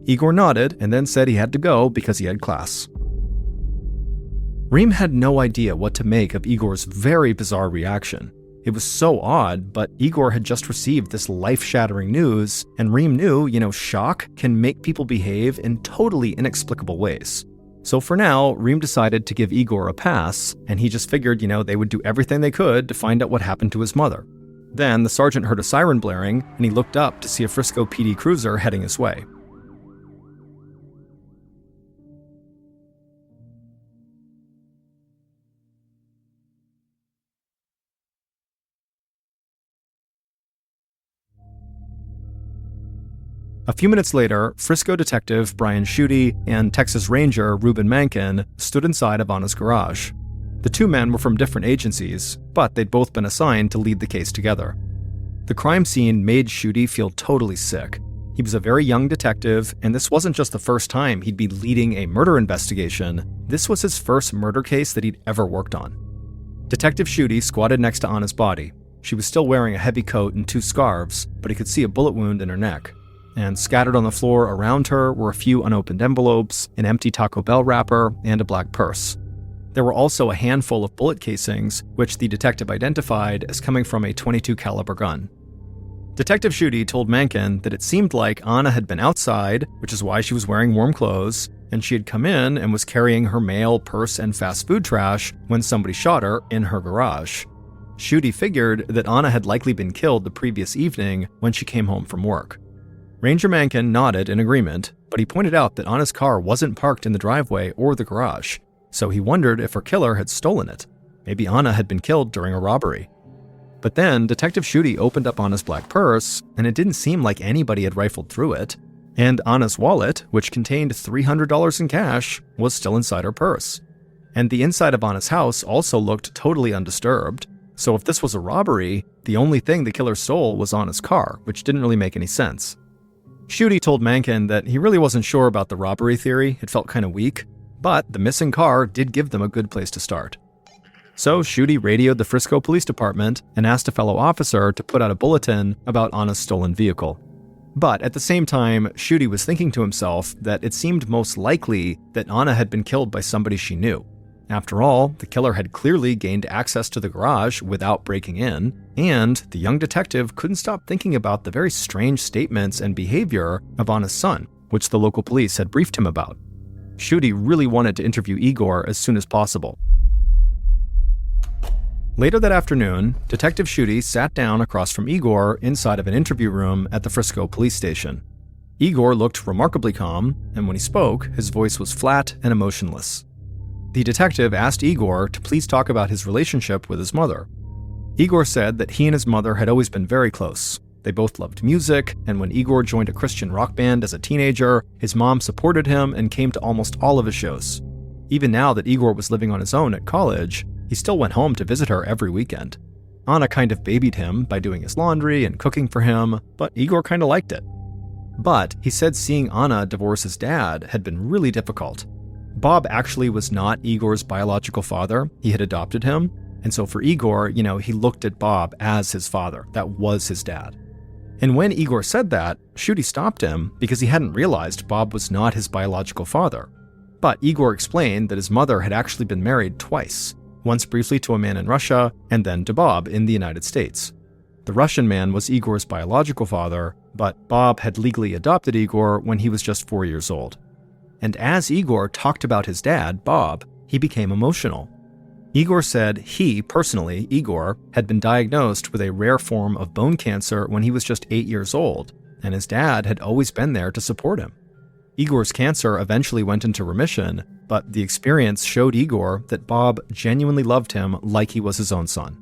Speaker 1: Igor nodded and then said he had to go because he had class. Reem had no idea what to make of Igor's very bizarre reaction. It was so odd, but Igor had just received this life-shattering news, and Reem knew, shock can make people behave in totally inexplicable ways. So for now, Reem decided to give Igor a pass, and he just figured, they would do everything they could to find out what happened to his mother. Then the sergeant heard a siren blaring, and he looked up to see a Frisco PD cruiser heading his way. A few minutes later, Frisco detective Brian Schutte and Texas Ranger Reuben Mankin stood inside of Anna's garage. The two men were from different agencies, but they'd both been assigned to lead the case together. The crime scene made Schutte feel totally sick. He was a very young detective, and this wasn't just the first time he'd be leading a murder investigation. This was his first murder case that he'd ever worked on. Detective Schutte squatted next to Anna's body. She was still wearing a heavy coat and 2 scarves, but he could see a bullet wound in her neck. And scattered on the floor around her were a few unopened envelopes, an empty Taco Bell wrapper, and a black purse. There were also a handful of bullet casings, which the detective identified as coming from a .22 caliber gun. Detective Schutte told Mankin that it seemed like Anna had been outside, which is why she was wearing warm clothes, and she had come in and was carrying her mail, purse, and fast food trash when somebody shot her in her garage. Schutte figured that Anna had likely been killed the previous evening when she came home from work. Ranger Mankin nodded in agreement, but he pointed out that Anna's car wasn't parked in the driveway or the garage, so he wondered if her killer had stolen it. Maybe Anna had been killed during a robbery. But then Detective Schutte opened up Anna's black purse, and it didn't seem like anybody had rifled through it. And Anna's wallet, which contained $300 in cash, was still inside her purse. And the inside of Anna's house also looked totally undisturbed. So if this was a robbery, the only thing the killer stole was Anna's car, which didn't really make any sense. Schutte told Mankin that he really wasn't sure about the robbery theory, it felt kind of weak, but the missing car did give them a good place to start. So Schutte radioed the Frisco Police Department and asked a fellow officer to put out a bulletin about Anna's stolen vehicle. But at the same time, Schutte was thinking to himself that it seemed most likely that Anna had been killed by somebody she knew. After all, the killer had clearly gained access to the garage without breaking in, and the young detective couldn't stop thinking about the very strange statements and behavior of Anna's son, which the local police had briefed him about. Schutte really wanted to interview Igor as soon as possible. Later that afternoon, Detective Schutte sat down across from Igor inside of an interview room at the Frisco police station. Igor looked remarkably calm, and when he spoke, his voice was flat and emotionless. The detective asked Igor to please talk about his relationship with his mother. Igor said that he and his mother had always been very close. They both loved music, and when Igor joined a Christian rock band as a teenager, his mom supported him and came to almost all of his shows. Even now that Igor was living on his own at college, he still went home to visit her every weekend. Anna kind of babied him by doing his laundry and cooking for him, but Igor kind of liked it. But he said seeing Anna divorce his dad had been really difficult. Bob actually was not Igor's biological father. He had adopted him. And so for Igor, he looked at Bob as his father. That was his dad. And when Igor said that, Shuti stopped him because he hadn't realized Bob was not his biological father. But Igor explained that his mother had actually been married twice, once briefly to a man in Russia and then to Bob in the United States. The Russian man was Igor's biological father, but Bob had legally adopted Igor when he was just 4 years old. And as Igor talked about his dad, Bob, he became emotional. Igor said he, personally, Igor, had been diagnosed with a rare form of bone cancer when he was just 8 years old, and his dad had always been there to support him. Igor's cancer eventually went into remission, but the experience showed Igor that Bob genuinely loved him like he was his own son.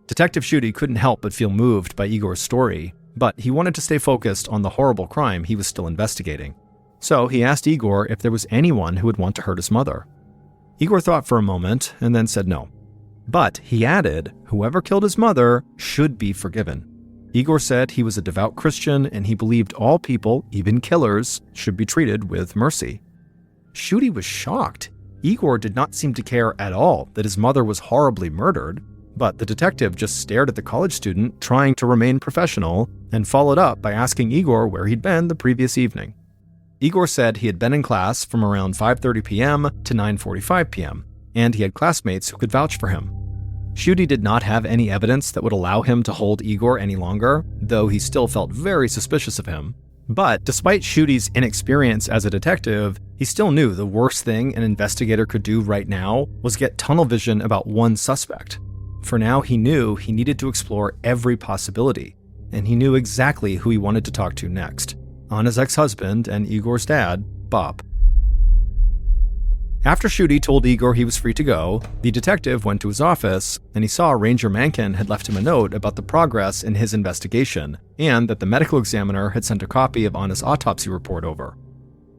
Speaker 1: Detective Shuti couldn't help but feel moved by Igor's story, but he wanted to stay focused on the horrible crime he was still investigating. So he asked Igor if there was anyone who would want to hurt his mother. Igor thought for a moment and then said no. But he added, whoever killed his mother should be forgiven. Igor said he was a devout Christian and he believed all people, even killers, should be treated with mercy. Shuti was shocked. Igor did not seem to care at all that his mother was horribly murdered, but the detective just stared at the college student trying to remain professional and followed up by asking Igor where he'd been the previous evening. Igor said he had been in class from around 5:30 p.m. to 9:45 p.m., and he had classmates who could vouch for him. Shuti did not have any evidence that would allow him to hold Igor any longer, though he still felt very suspicious of him. But despite Shuti's inexperience as a detective, he still knew the worst thing an investigator could do right now was get tunnel vision about one suspect. For now, he knew he needed to explore every possibility, and he knew exactly who he wanted to talk to next: Anna's ex-husband and Igor's dad, Bob. After Shuti told Igor he was free to go, the detective went to his office, and he saw Ranger Mankin had left him a note about the progress in his investigation, and that the medical examiner had sent a copy of Anna's autopsy report over.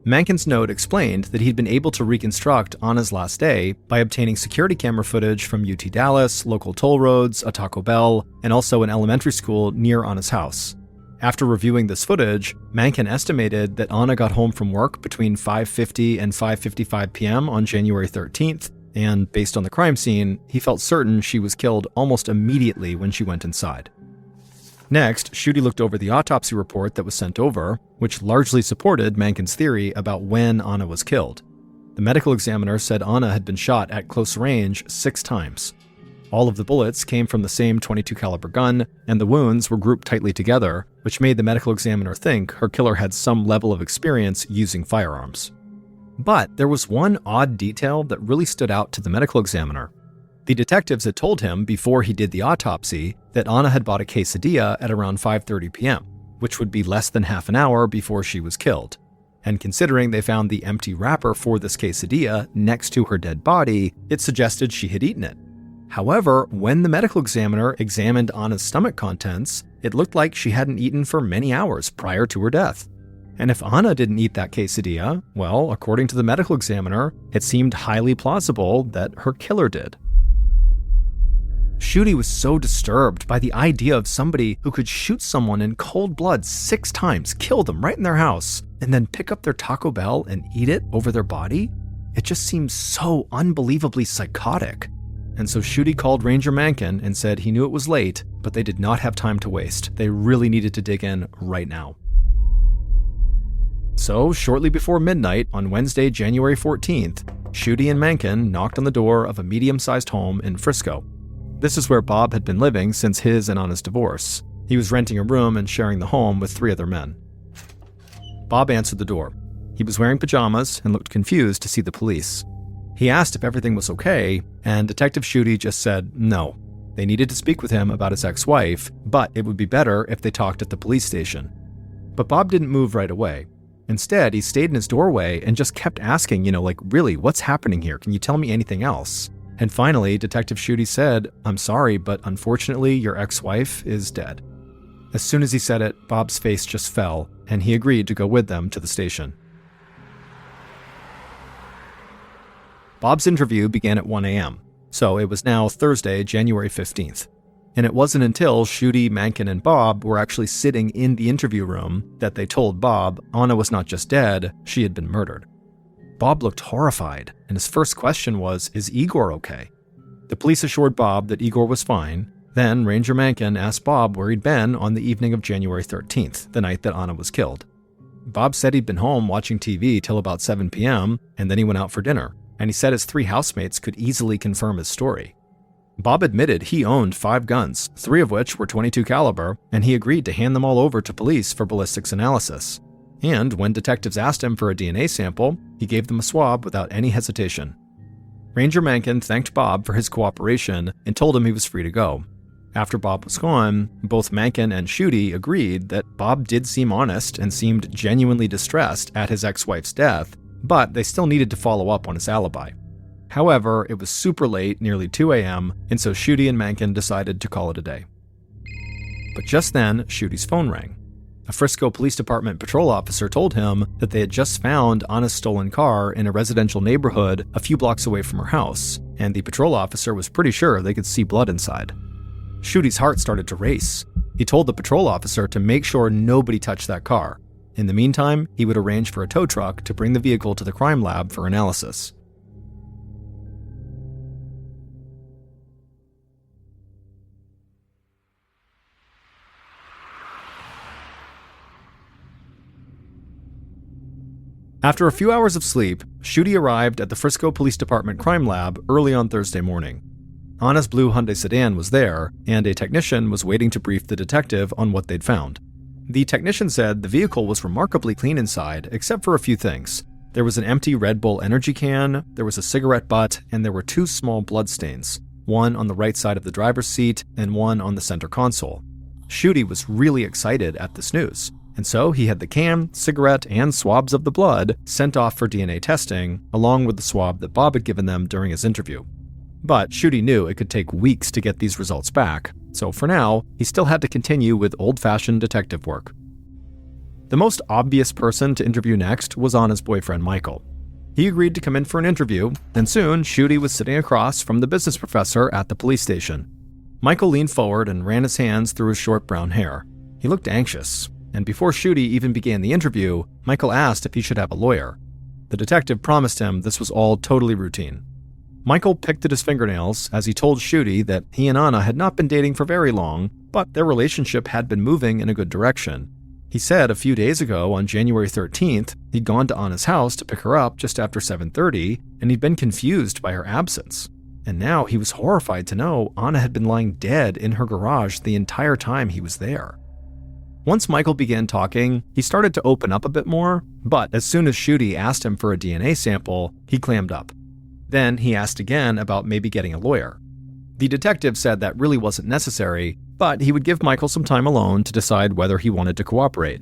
Speaker 1: Mankin's note explained that he'd been able to reconstruct Anna's last day by obtaining security camera footage from UT Dallas, local toll roads, a Taco Bell, and also an elementary school near Anna's house. After reviewing this footage, Mankin estimated that Anna got home from work between 5:50 and 5:55 p.m. on January 13th, and based on the crime scene, he felt certain she was killed almost immediately when she went inside. Next, Shuti looked over the autopsy report that was sent over, which largely supported Mankin's theory about when Anna was killed. The medical examiner said Anna had been shot at close range 6 times. All of the bullets came from the same .22 caliber gun, and the wounds were grouped tightly together, which made the medical examiner think her killer had some level of experience using firearms. But there was one odd detail that really stood out to the medical examiner. The detectives had told him before he did the autopsy that Anna had bought a quesadilla at around 5:30 p.m., which would be less than half an hour before she was killed. And considering they found the empty wrapper for this quesadilla next to her dead body, it suggested she had eaten it. However, when the medical examiner examined Anna's stomach contents, it looked like she hadn't eaten for many hours prior to her death. And if Anna didn't eat that quesadilla, well, according to the medical examiner, it seemed highly plausible that her killer did. Shuti was so disturbed by the idea of somebody who could shoot someone in cold blood 6 times, kill them right in their house, and then pick up their Taco Bell and eat it over their body. It just seems so unbelievably psychotic. And so Shuti called Ranger Mankin and said he knew it was late, but they did not have time to waste. They really needed to dig in right now. So, shortly before midnight on Wednesday, January 14th, Shuti and Mankin knocked on the door of a medium-sized home in Frisco. This is where Bob had been living since his and Anna's divorce. He was renting a room and sharing the home with 3 other men. Bob answered the door. He was wearing pajamas and looked confused to see the police. He asked if everything was okay, and Detective Shuti just said no. They needed to speak with him about his ex-wife, but it would be better if they talked at the police station. But Bob didn't move right away. Instead, he stayed in his doorway and just kept asking, really, what's happening here? Can you tell me anything else? And finally, Detective Schutte said, "I'm sorry, but unfortunately, your ex-wife is dead." As soon as he said it, Bob's face just fell, and he agreed to go with them to the station. Bob's interview began at 1 a.m., so it was now Thursday, January 15th. And it wasn't until Schutte, Mencken, and Bob were actually sitting in the interview room that they told Bob Anna was not just dead, she had been murdered. Bob looked horrified, and his first question was, "Is Igor okay?" The police assured Bob that Igor was fine. Then Ranger Mencken asked Bob where he'd been on the evening of January 13th, the night that Anna was killed. Bob said he'd been home watching TV till about 7 p.m., and then he went out for dinner, and he said his 3 housemates could easily confirm his story. Bob admitted he owned 5 guns, 3 of which were .22 caliber, and he agreed to hand them all over to police for ballistics analysis. And when detectives asked him for a DNA sample, he gave them a swab without any hesitation. Ranger Mencken thanked Bob for his cooperation and told him he was free to go. After Bob was gone, both Mencken and Schutte agreed that Bob did seem honest and seemed genuinely distressed at his ex-wife's death, but they still needed to follow up on his alibi. However, it was super late, nearly 2 a.m., and so Schutte and Mencken decided to call it a day. But just then, Schutte's phone rang. A Frisco Police Department patrol officer told him that they had just found Anna's stolen car in a residential neighborhood a few blocks away from her house, and the patrol officer was pretty sure they could see blood inside. Schutte's heart started to race. He told the patrol officer to make sure nobody touched that car. In the meantime, he would arrange for a tow truck to bring the vehicle to the crime lab for analysis. After a few hours of sleep, Schutte arrived at the Frisco Police Department crime lab early on Thursday morning. Anna's blue Hyundai sedan was there, and a technician was waiting to brief the detective on what they'd found. The technician said the vehicle was remarkably clean inside, except for a few things. There was an empty Red Bull energy can, there was a cigarette butt, and there were 2 small bloodstains, one on the right side of the driver's seat and one on the center console. Schutte was really excited at this news. And so he had the can, cigarette, and swabs of the blood sent off for DNA testing, along with the swab that Bob had given them during his interview. But Schutte knew it could take weeks to get these results back, so for now, he still had to continue with old-fashioned detective work. The most obvious person to interview next was Anna's boyfriend, Michael. He agreed to come in for an interview, and soon Schutte was sitting across from the business professor at the police station. Michael leaned forward and ran his hands through his short brown hair. He looked anxious. And before Schutte even began the interview, Michael asked if he should have a lawyer. The detective promised him this was all totally routine. Michael picked at his fingernails as he told Schutte that he and Anna had not been dating for very long, but their relationship had been moving in a good direction. He said a few days ago, on January 13th, he'd gone to Anna's house to pick her up just after 7:30, and he'd been confused by her absence. And now he was horrified to know Anna had been lying dead in her garage the entire time he was there. Once Michael began talking, he started to open up a bit more, but as soon as Schutte asked him for a DNA sample, he clammed up. Then he asked again about maybe getting a lawyer. The detective said that really wasn't necessary, but he would give Michael some time alone to decide whether he wanted to cooperate.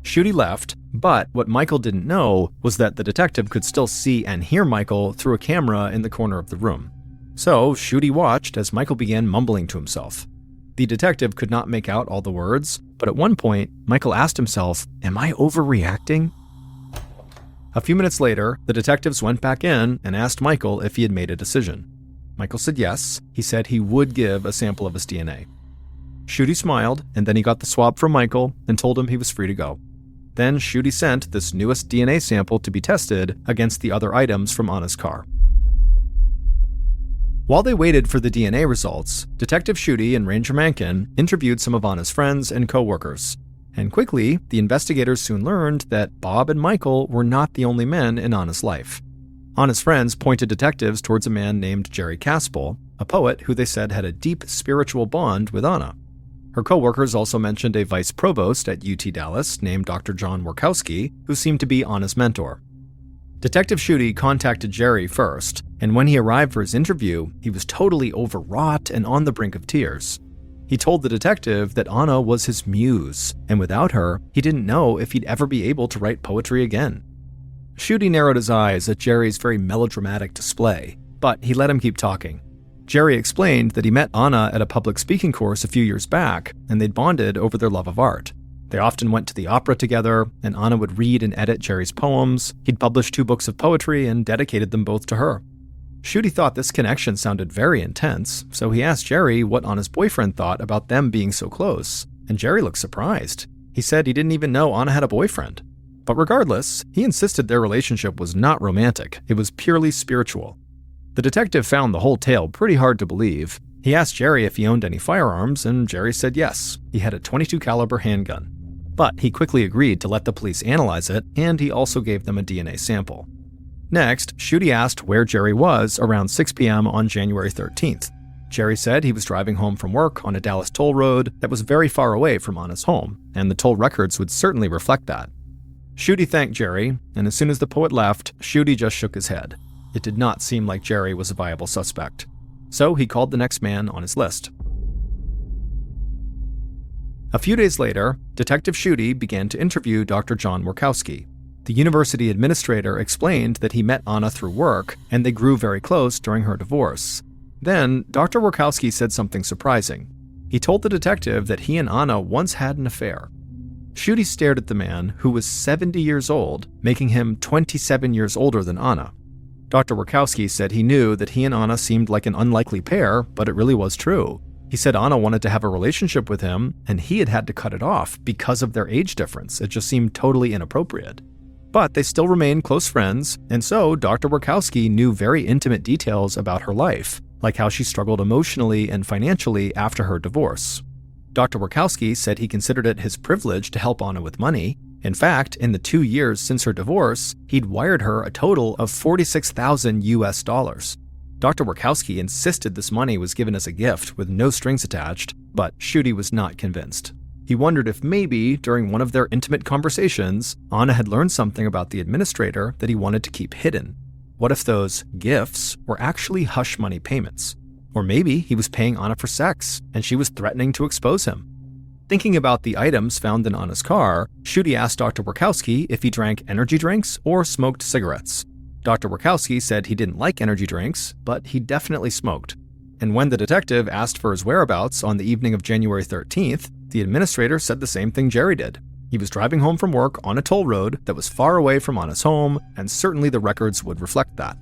Speaker 1: Schutte left, but what Michael didn't know was that the detective could still see and hear Michael through a camera in the corner of the room. So Schutte watched as Michael began mumbling to himself. The detective could not make out all the words, but at one point, Michael asked himself, "Am I overreacting?" A few minutes later, the detectives went back in and asked Michael if he had made a decision. Michael said yes. He said he would give a sample of his DNA. Schutte smiled, and then he got the swab from Michael and told him he was free to go. Then Schutte sent this newest DNA sample to be tested against the other items from Anna's car. While they waited for the DNA results, Detective Schutte and Ranger Mencken interviewed some of Anna's friends and co-workers. And quickly, the investigators soon learned that Bob and Michael were not the only men in Anna's life. Anna's friends pointed detectives towards a man named Jerry Caspel, a poet who they said had a deep spiritual bond with Anna. Her co-workers also mentioned a vice provost at UT Dallas named Dr. John Warkowski, who seemed to be Anna's mentor. Detective Schutte contacted Jerry first, and when he arrived for his interview, he was totally overwrought and on the brink of tears. He told the detective that Anna was his muse, and without her, he didn't know if he'd ever be able to write poetry again. Schutte narrowed his eyes at Jerry's very melodramatic display, but he let him keep talking. Jerry explained that he met Anna at a public speaking course a few years back, and they'd bonded over their love of art. They often went to the opera together, and Anna would read and edit Jerry's poems. He'd published 2 books of poetry and dedicated them both to her. Schutte thought this connection sounded very intense, so he asked Jerry what Anna's boyfriend thought about them being so close, and Jerry looked surprised. He said he didn't even know Anna had a boyfriend. But regardless, he insisted their relationship was not romantic, it was purely spiritual. The detective found the whole tale pretty hard to believe. He asked Jerry if he owned any firearms, and Jerry said yes, he had a .22 caliber handgun. But he quickly agreed to let the police analyze it, and he also gave them a DNA sample. Next, Schutte asked where Jerry was around 6 p.m. on January 13th. Jerry said he was driving home from work on a Dallas toll road that was very far away from Anna's home, and the toll records would certainly reflect that. Schutte thanked Jerry, and as soon as the poet left, Schutte just shook his head. It did not seem like Jerry was a viable suspect. So he called the next man on his list. A few days later, Detective Schutte began to interview Dr. John Warkowski. The university administrator explained that he met Anna through work, and they grew very close during her divorce. Then, Dr. Warkowski said something surprising. He told the detective that he and Anna once had an affair. Schutte stared at the man, who was 70 years old, making him 27 years older than Anna. Dr. Warkowski said he knew that he and Anna seemed like an unlikely pair, but it really was true. He said Anna wanted to have a relationship with him, and he had to cut it off because of their age difference. It just seemed totally inappropriate. But they still remained close friends, and so Dr. Warkowski knew very intimate details about her life, like how she struggled emotionally and financially after her divorce. Dr. Warkowski said he considered it his privilege to help Anna with money. In fact, in the 2 years since her divorce, he'd wired her a total of $46,000 US. Dr. Warkowski insisted this money was given as a gift with no strings attached, but Schutte was not convinced. He wondered if maybe, during one of their intimate conversations, Anna had learned something about the administrator that he wanted to keep hidden. What if those gifts were actually hush money payments? Or maybe he was paying Anna for sex, and she was threatening to expose him. Thinking about the items found in Anna's car, Schutte asked Dr. Warkowski if he drank energy drinks or smoked cigarettes. Dr. Warkowski said he didn't like energy drinks, but he definitely smoked. And when the detective asked for his whereabouts on the evening of January 13th, the administrator said the same thing Jerry did. He was driving home from work on a toll road that was far away from Anna's home, and certainly the records would reflect that.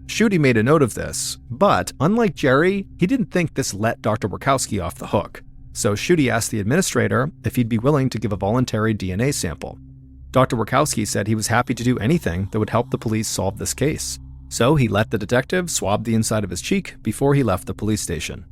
Speaker 1: Schutte made a note of this, but unlike Jerry, he didn't think this let Dr. Warkowski off the hook. So Schutte asked the administrator if he'd be willing to give a voluntary DNA sample. Dr. Warkowski said he was happy to do anything that would help the police solve this case. So he let the detective swab the inside of his cheek before he left the police station.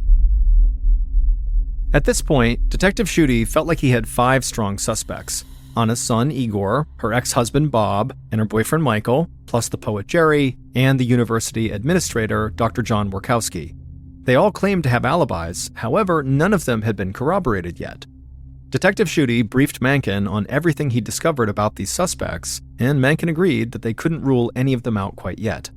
Speaker 1: At this point, Detective Schutte felt like he had 5 strong suspects: Anna's son Igor, her ex-husband Bob, and her boyfriend Michael, plus the poet Jerry, and the university administrator Dr. John Warkowski. They all claimed to have alibis, however, none of them had been corroborated yet. Detective Schutte briefed Mencken on everything he discovered about these suspects, and Mencken agreed that they couldn't rule any of them out quite yet.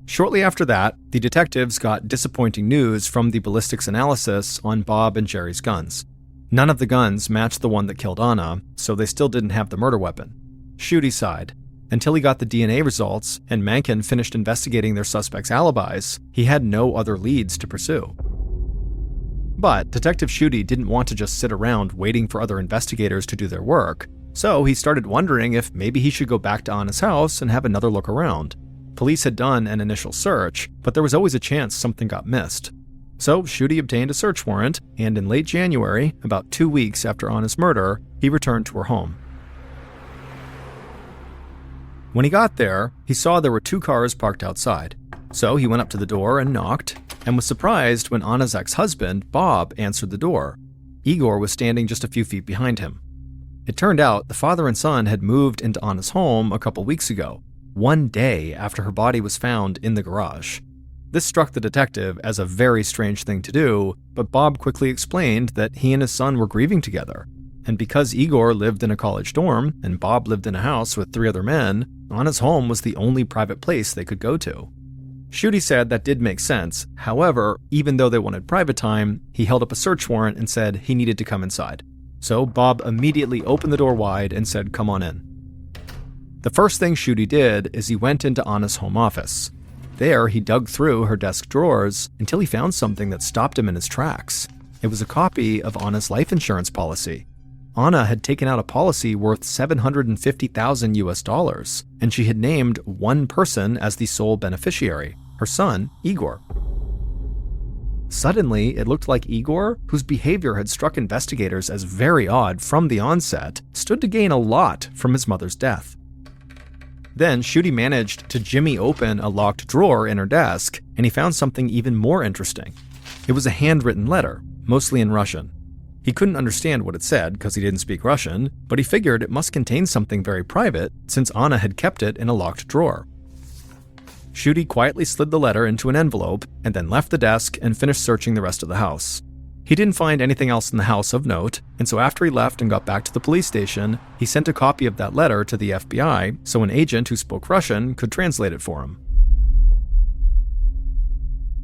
Speaker 1: Shortly after that, the detectives got disappointing news from the ballistics analysis on Bob and Jerry's guns. None of the guns matched the one that killed Anna, so they still didn't have the murder weapon. Schutte sighed. Until he got the DNA results and Mencken finished investigating their suspects' alibis, he had no other leads to pursue. But Detective Schutte didn't want to just sit around waiting for other investigators to do their work, so he started wondering if maybe he should go back to Anna's house and have another look around. Police had done an initial search, but there was always a chance something got missed. So Schutte obtained a search warrant, and in late January, about 2 weeks after Anna's murder, he returned to her home. When he got there, he saw there were 2 cars parked outside. So he went up to the door and knocked, and was surprised when Anna's ex-husband, Bob, answered the door. Igor was standing just a few feet behind him. It turned out the father and son had moved into Anna's home a couple weeks ago, 1 day after her body was found in the garage. This struck the detective as a very strange thing to do, but Bob quickly explained that he and his son were grieving together. And because Igor lived in a college dorm and Bob lived in a house with 3 other men, Anna's home was the only private place they could go to. Schutte said that did make sense. However, even though they wanted private time, he held up a search warrant and said he needed to come inside. So Bob immediately opened the door wide and said, "Come on in." The first thing Schutte did is he went into Anna's home office. There, he dug through her desk drawers until he found something that stopped him in his tracks. It was a copy of Anna's life insurance policy. Anna had taken out a policy worth $750,000 US, and she had named one person as the sole beneficiary, her son, Igor. Suddenly, it looked like Igor, whose behavior had struck investigators as very odd from the onset, stood to gain a lot from his mother's death. Then, Schutte managed to jimmy open a locked drawer in her desk, and he found something even more interesting. It was a handwritten letter, mostly in Russian. He couldn't understand what it said because he didn't speak Russian, but he figured it must contain something very private since Anna had kept it in a locked drawer. Schutte quietly slid the letter into an envelope and then left the desk and finished searching the rest of the house. He didn't find anything else in the house of note, and so after he left and got back to the police station, he sent a copy of that letter to the FBI so an agent who spoke Russian could translate it for him.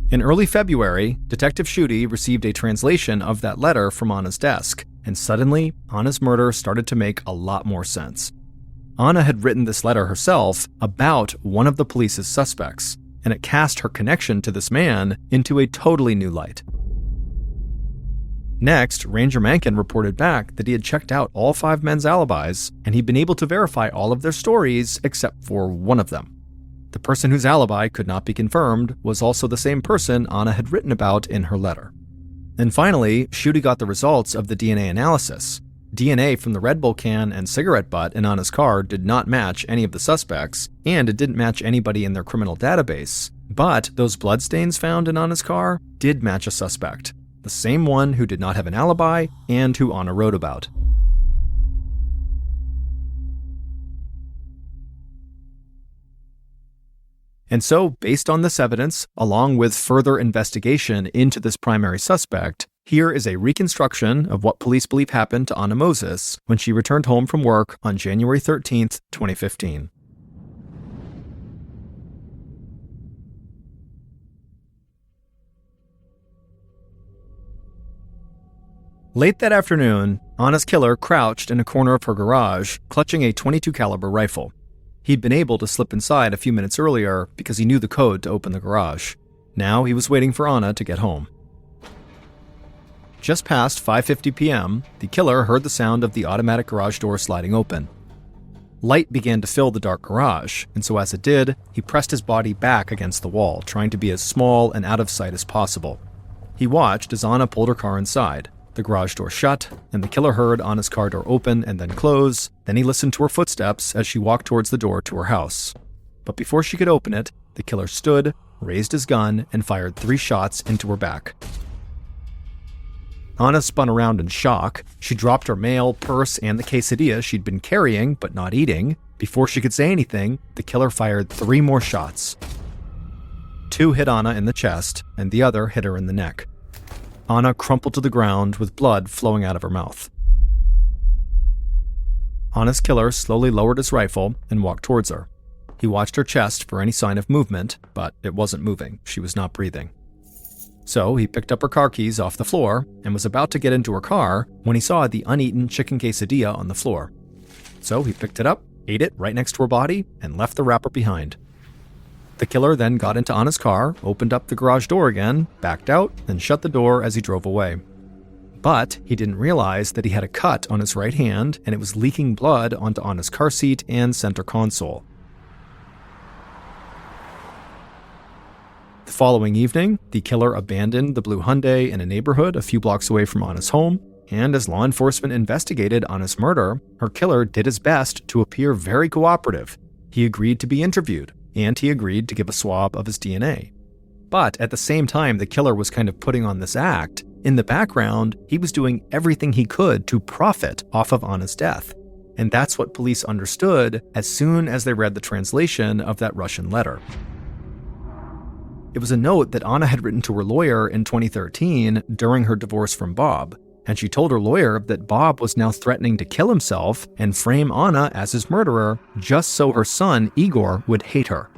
Speaker 1: In early February, Detective Schutte received a translation of that letter from Anna's desk, and suddenly, Anna's murder started to make a lot more sense. Anna had written this letter herself about one of the police's suspects, and it cast her connection to this man into a totally new light. Next, Ranger Mankin reported back that he had checked out all 5 men's alibis, and he'd been able to verify all of their stories except for one of them. The person whose alibi could not be confirmed was also the same person Anna had written about in her letter. And finally, Schutte got the results of the DNA analysis. DNA from the Red Bull can and cigarette butt in Anna's car did not match any of the suspects, and it didn't match anybody in their criminal database. But those bloodstains found in Anna's car did match a suspect, the same one who did not have an alibi and who Anna wrote about. And so, based on this evidence, along with further investigation into this primary suspect, here is a reconstruction of what police believe happened to Anna Moses when she returned home from work on January 13th, 2015. Late that afternoon, Anna's killer crouched in a corner of her garage, clutching a .22 caliber rifle. He'd been able to slip inside a few minutes earlier because he knew the code to open the garage. Now he was waiting for Anna to get home. Just past 5:50 p.m., the killer heard the sound of the automatic garage door sliding open. Light began to fill the dark garage, and so as it did, he pressed his body back against the wall, trying to be as small and out of sight as possible. He watched as Anna pulled her car inside. The garage door shut, and the killer heard Anna's car door open and then close. Then he listened to her footsteps as she walked towards the door to her house. But before she could open it, the killer stood, raised his gun, and fired 3 shots into her back. Anna spun around in shock. She dropped her mail, purse, and the quesadilla she'd been carrying but not eating. Before she could say anything, the killer fired 3 more shots. 2 hit Anna in the chest, and the other hit her in the neck. Anna crumpled to the ground with blood flowing out of her mouth. Anna's killer slowly lowered his rifle and walked towards her. He watched her chest for any sign of movement, but it wasn't moving. She was not breathing. So he picked up her car keys off the floor and was about to get into her car when he saw the uneaten chicken quesadilla on the floor. So he picked it up, ate it right next to her body, and left the wrapper behind. The killer then got into Anna's car, opened up the garage door again, backed out, and shut the door as he drove away. But he didn't realize that he had a cut on his right hand, and it was leaking blood onto Anna's car seat and center console. The following evening, the killer abandoned the blue Hyundai in a neighborhood a few blocks away from Anna's home, and as law enforcement investigated Anna's murder, her killer did his best to appear very cooperative. He agreed to be interviewed, and he agreed to give a swab of his DNA. But at the same time the killer was kind of putting on this act, in the background, he was doing everything he could to profit off of Anna's death. And that's what police understood as soon as they read the translation of that Russian letter. It was a note that Anna had written to her lawyer in 2013 during her divorce from Bob, and she told her lawyer that Bob was now threatening to kill himself and frame Anna as his murderer just so her son, Igor, would hate her.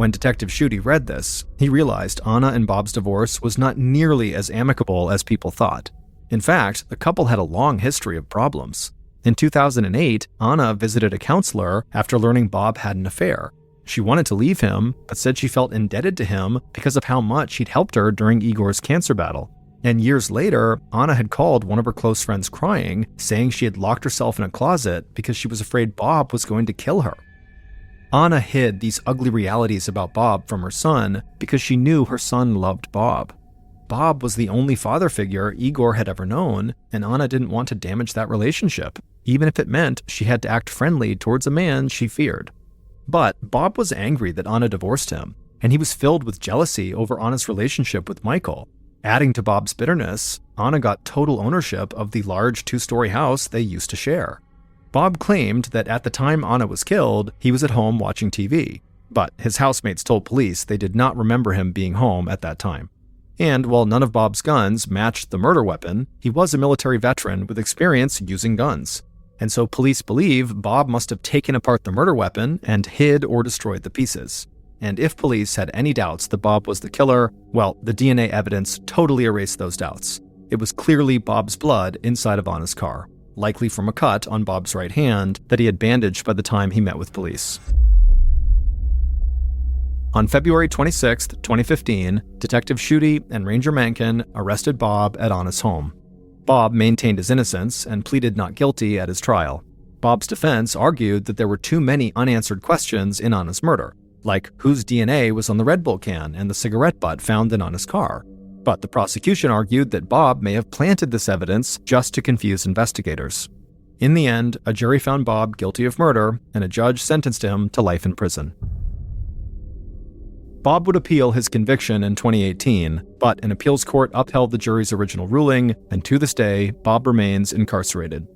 Speaker 1: When Detective Schutte read this, he realized Anna and Bob's divorce was not nearly as amicable as people thought. In fact, the couple had a long history of problems. In 2008, Anna visited a counselor after learning Bob had an affair. She wanted to leave him, but said she felt indebted to him because of how much he'd helped her during Igor's cancer battle. And years later, Anna had called one of her close friends crying, saying she had locked herself in a closet because she was afraid Bob was going to kill her. Anna hid these ugly realities about Bob from her son because she knew her son loved Bob. Bob was the only father figure Igor had ever known, and Anna didn't want to damage that relationship, even if it meant she had to act friendly towards a man she feared. But Bob was angry that Anna divorced him, and he was filled with jealousy over Anna's relationship with Michael. Adding to Bob's bitterness, Anna got total ownership of the large 2-story house they used to share. Bob claimed that at the time Anna was killed, he was at home watching TV, but his housemates told police they did not remember him being home at that time. And while none of Bob's guns matched the murder weapon, he was a military veteran with experience using guns. And so police believe Bob must have taken apart the murder weapon and hid or destroyed the pieces. And if police had any doubts that Bob was the killer, well, the DNA evidence totally erased those doubts. It was clearly Bob's blood inside of Anna's car, likely from a cut on Bob's right hand that he had bandaged by the time he met with police. On February 26, 2015, Detective Schutte and Ranger Mankin arrested Bob at Anna's home. Bob maintained his innocence and pleaded not guilty at his trial. Bob's defense argued that there were too many unanswered questions in Anna's murder, like whose DNA was on the Red Bull can and the cigarette butt found in Anna's car. But the prosecution argued that Bob may have planted this evidence just to confuse investigators. In the end, a jury found Bob guilty of murder, and a judge sentenced him to life in prison. Bob would appeal his conviction in 2018, but an appeals court upheld the jury's original ruling, and to this day, Bob remains incarcerated.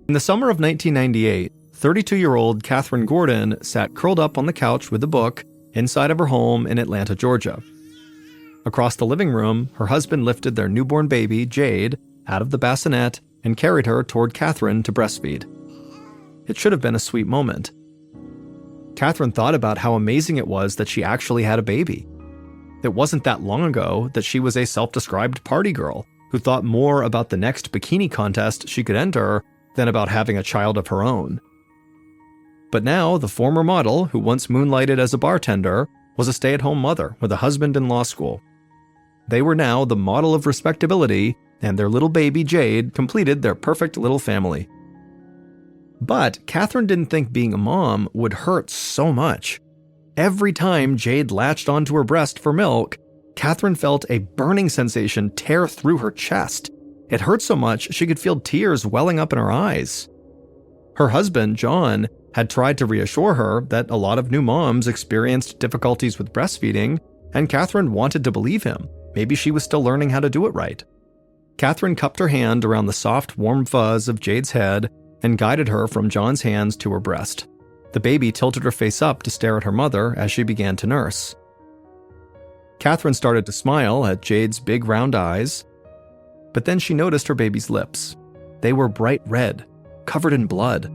Speaker 1: In the summer of 1998, 32-year-old Catherine Gordon sat curled up on the couch with a book inside of her home in Atlanta, Georgia. Across the living room, her husband lifted their newborn baby, Jade, out of the bassinet and carried her toward Catherine to breastfeed. It should have been a sweet moment. Catherine thought about how amazing it was that she actually had a baby. It wasn't that long ago that she was a self-described party girl who thought more about the next bikini contest she could enter than about having a child of her own. But now, the former model, who once moonlighted as a bartender, was a stay-at-home mother with a husband in law school. They were now the model of respectability, and their little baby, Jade, completed their perfect little family. But Catherine didn't think being a mom would hurt so much. Every time Jade latched onto her breast for milk, Catherine felt a burning sensation tear through her chest. It hurt so much she could feel tears welling up in her eyes. Her husband, John, had tried to reassure her that a lot of new moms experienced difficulties with breastfeeding, and Catherine wanted to believe him. Maybe she was still learning how to do it right. Catherine cupped her hand around the soft, warm fuzz of Jade's head and guided her from John's hands to her breast. The baby tilted her face up to stare at her mother as she began to nurse. Catherine started to smile at Jade's big round eyes, but then she noticed her baby's lips. They were bright red, covered in blood.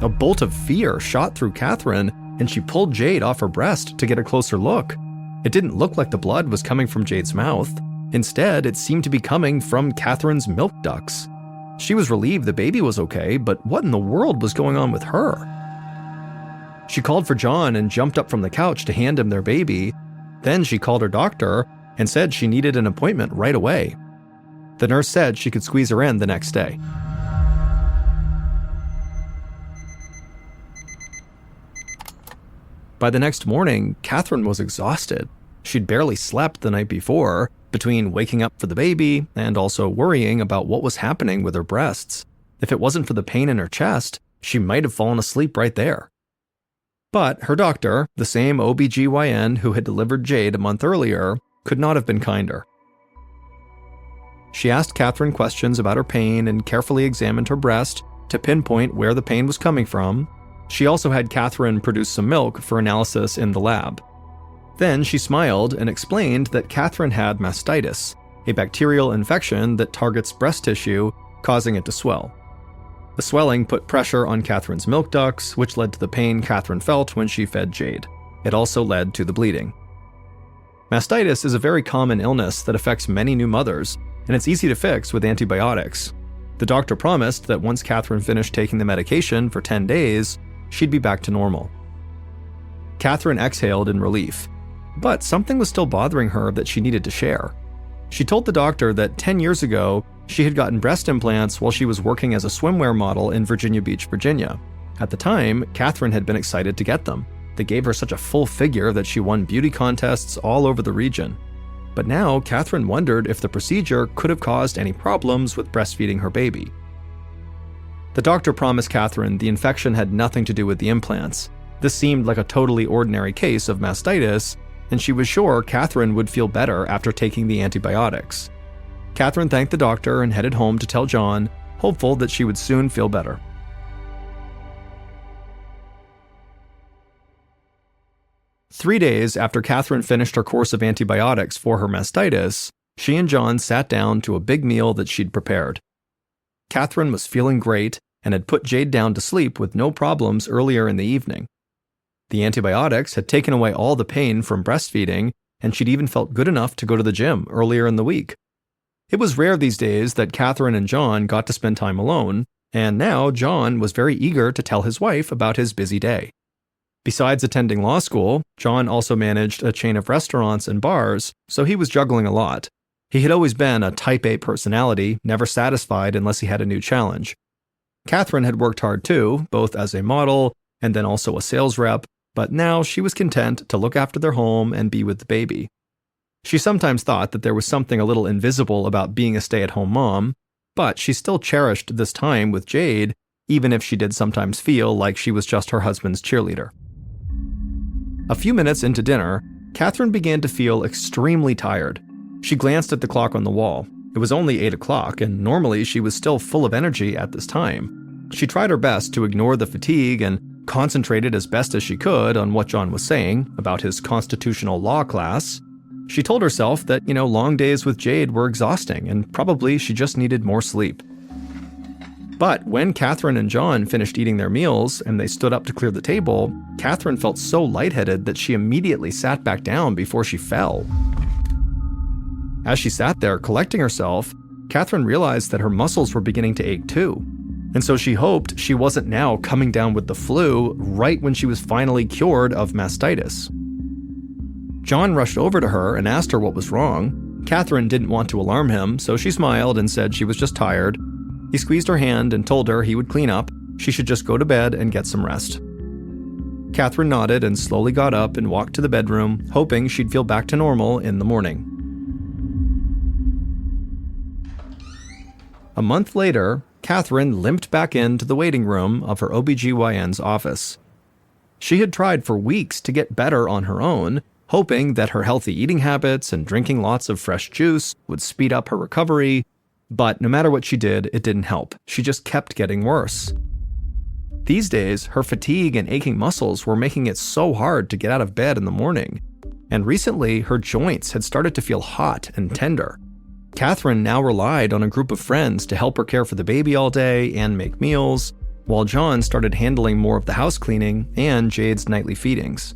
Speaker 1: A bolt of fear shot through Catherine, and she pulled Jade off her breast to get a closer look. It didn't look like the blood was coming from Jade's mouth. Instead, it seemed to be coming from Catherine's milk ducts. She was relieved the baby was okay, but what in the world was going on with her? She called for John and jumped up from the couch to hand him their baby. Then she called her doctor and said she needed an appointment right away. The nurse said she could squeeze her in the next day. By the next morning, Catherine was exhausted. She'd barely slept the night before, between waking up for the baby and also worrying about what was happening with her breasts. If it wasn't for the pain in her chest, she might have fallen asleep right there. But her doctor, the same OBGYN who had delivered Jade a month earlier, could not have been kinder. She asked Catherine questions about her pain and carefully examined her breast to pinpoint where the pain was coming from. She also had Catherine produce some milk for analysis in the lab. Then she smiled and explained that Catherine had mastitis, a bacterial infection that targets breast tissue, causing it to swell. The swelling put pressure on Catherine's milk ducts, which led to the pain Catherine felt when she fed Jade. It also led to the bleeding. Mastitis is a very common illness that affects many new mothers, and it's easy to fix with antibiotics. The doctor promised that once Catherine finished taking the medication for 10 days, she'd be back to normal. Catherine exhaled in relief, but something was still bothering her that she needed to share. She told the doctor that 10 years ago, she had gotten breast implants while she was working as a swimwear model in Virginia Beach, Virginia. At the time, Catherine had been excited to get them. They gave her such a full figure that she won beauty contests all over the region. But now, Catherine wondered if the procedure could have caused any problems with breastfeeding her baby. The doctor promised Catherine the infection had nothing to do with the implants. This seemed like a totally ordinary case of mastitis, and she was sure Catherine would feel better after taking the antibiotics. Catherine thanked the doctor and headed home to tell John, hopeful that she would soon feel better. Three days after Catherine finished her course of antibiotics for her mastitis, she and John sat down to a big meal that she'd prepared. Catherine was feeling great and had put Jade down to sleep with no problems earlier in the evening. The antibiotics had taken away all the pain from breastfeeding, and she'd even felt good enough to go to the gym earlier in the week. It was rare these days that Catherine and John got to spend time alone, and now John was very eager to tell his wife about his busy day. Besides attending law school, John also managed a chain of restaurants and bars, so he was juggling a lot. He had always been a type A personality, never satisfied unless he had a new challenge. Catherine had worked hard too, both as a model and then also a sales rep, but now she was content to look after their home and be with the baby. She sometimes thought that there was something a little invisible about being a stay-at-home mom, but she still cherished this time with Jade, even if she did sometimes feel like she was just her husband's cheerleader. A few minutes into dinner, Catherine began to feel extremely tired. She glanced at the clock on the wall. It was only 8 o'clock, and normally she was still full of energy at this time. She tried her best to ignore the fatigue and concentrated as best as she could on what John was saying about his constitutional law class. She told herself that, long days with Jade were exhausting, and probably she just needed more sleep. But when Catherine and John finished eating their meals and they stood up to clear the table, Catherine felt so lightheaded that she immediately sat back down before she fell. As she sat there collecting herself, Catherine realized that her muscles were beginning to ache too. And so she hoped she wasn't now coming down with the flu right when she was finally cured of mastitis. John rushed over to her and asked her what was wrong. Catherine didn't want to alarm him, so she smiled and said she was just tired. He squeezed her hand and told her he would clean up. She should just go to bed and get some rest. Catherine nodded and slowly got up and walked to the bedroom, hoping she'd feel back to normal in the morning. A month later, Catherine limped back into the waiting room of her OBGYN's office. She had tried for weeks to get better on her own, hoping that her healthy eating habits and drinking lots of fresh juice would speed up her recovery. But no matter what she did, it didn't help. She just kept getting worse. These days, her fatigue and aching muscles were making it so hard to get out of bed in the morning. And recently, her joints had started to feel hot and tender. Catherine now relied on a group of friends to help her care for the baby all day and make meals, while John started handling more of the house cleaning and Jade's nightly feedings.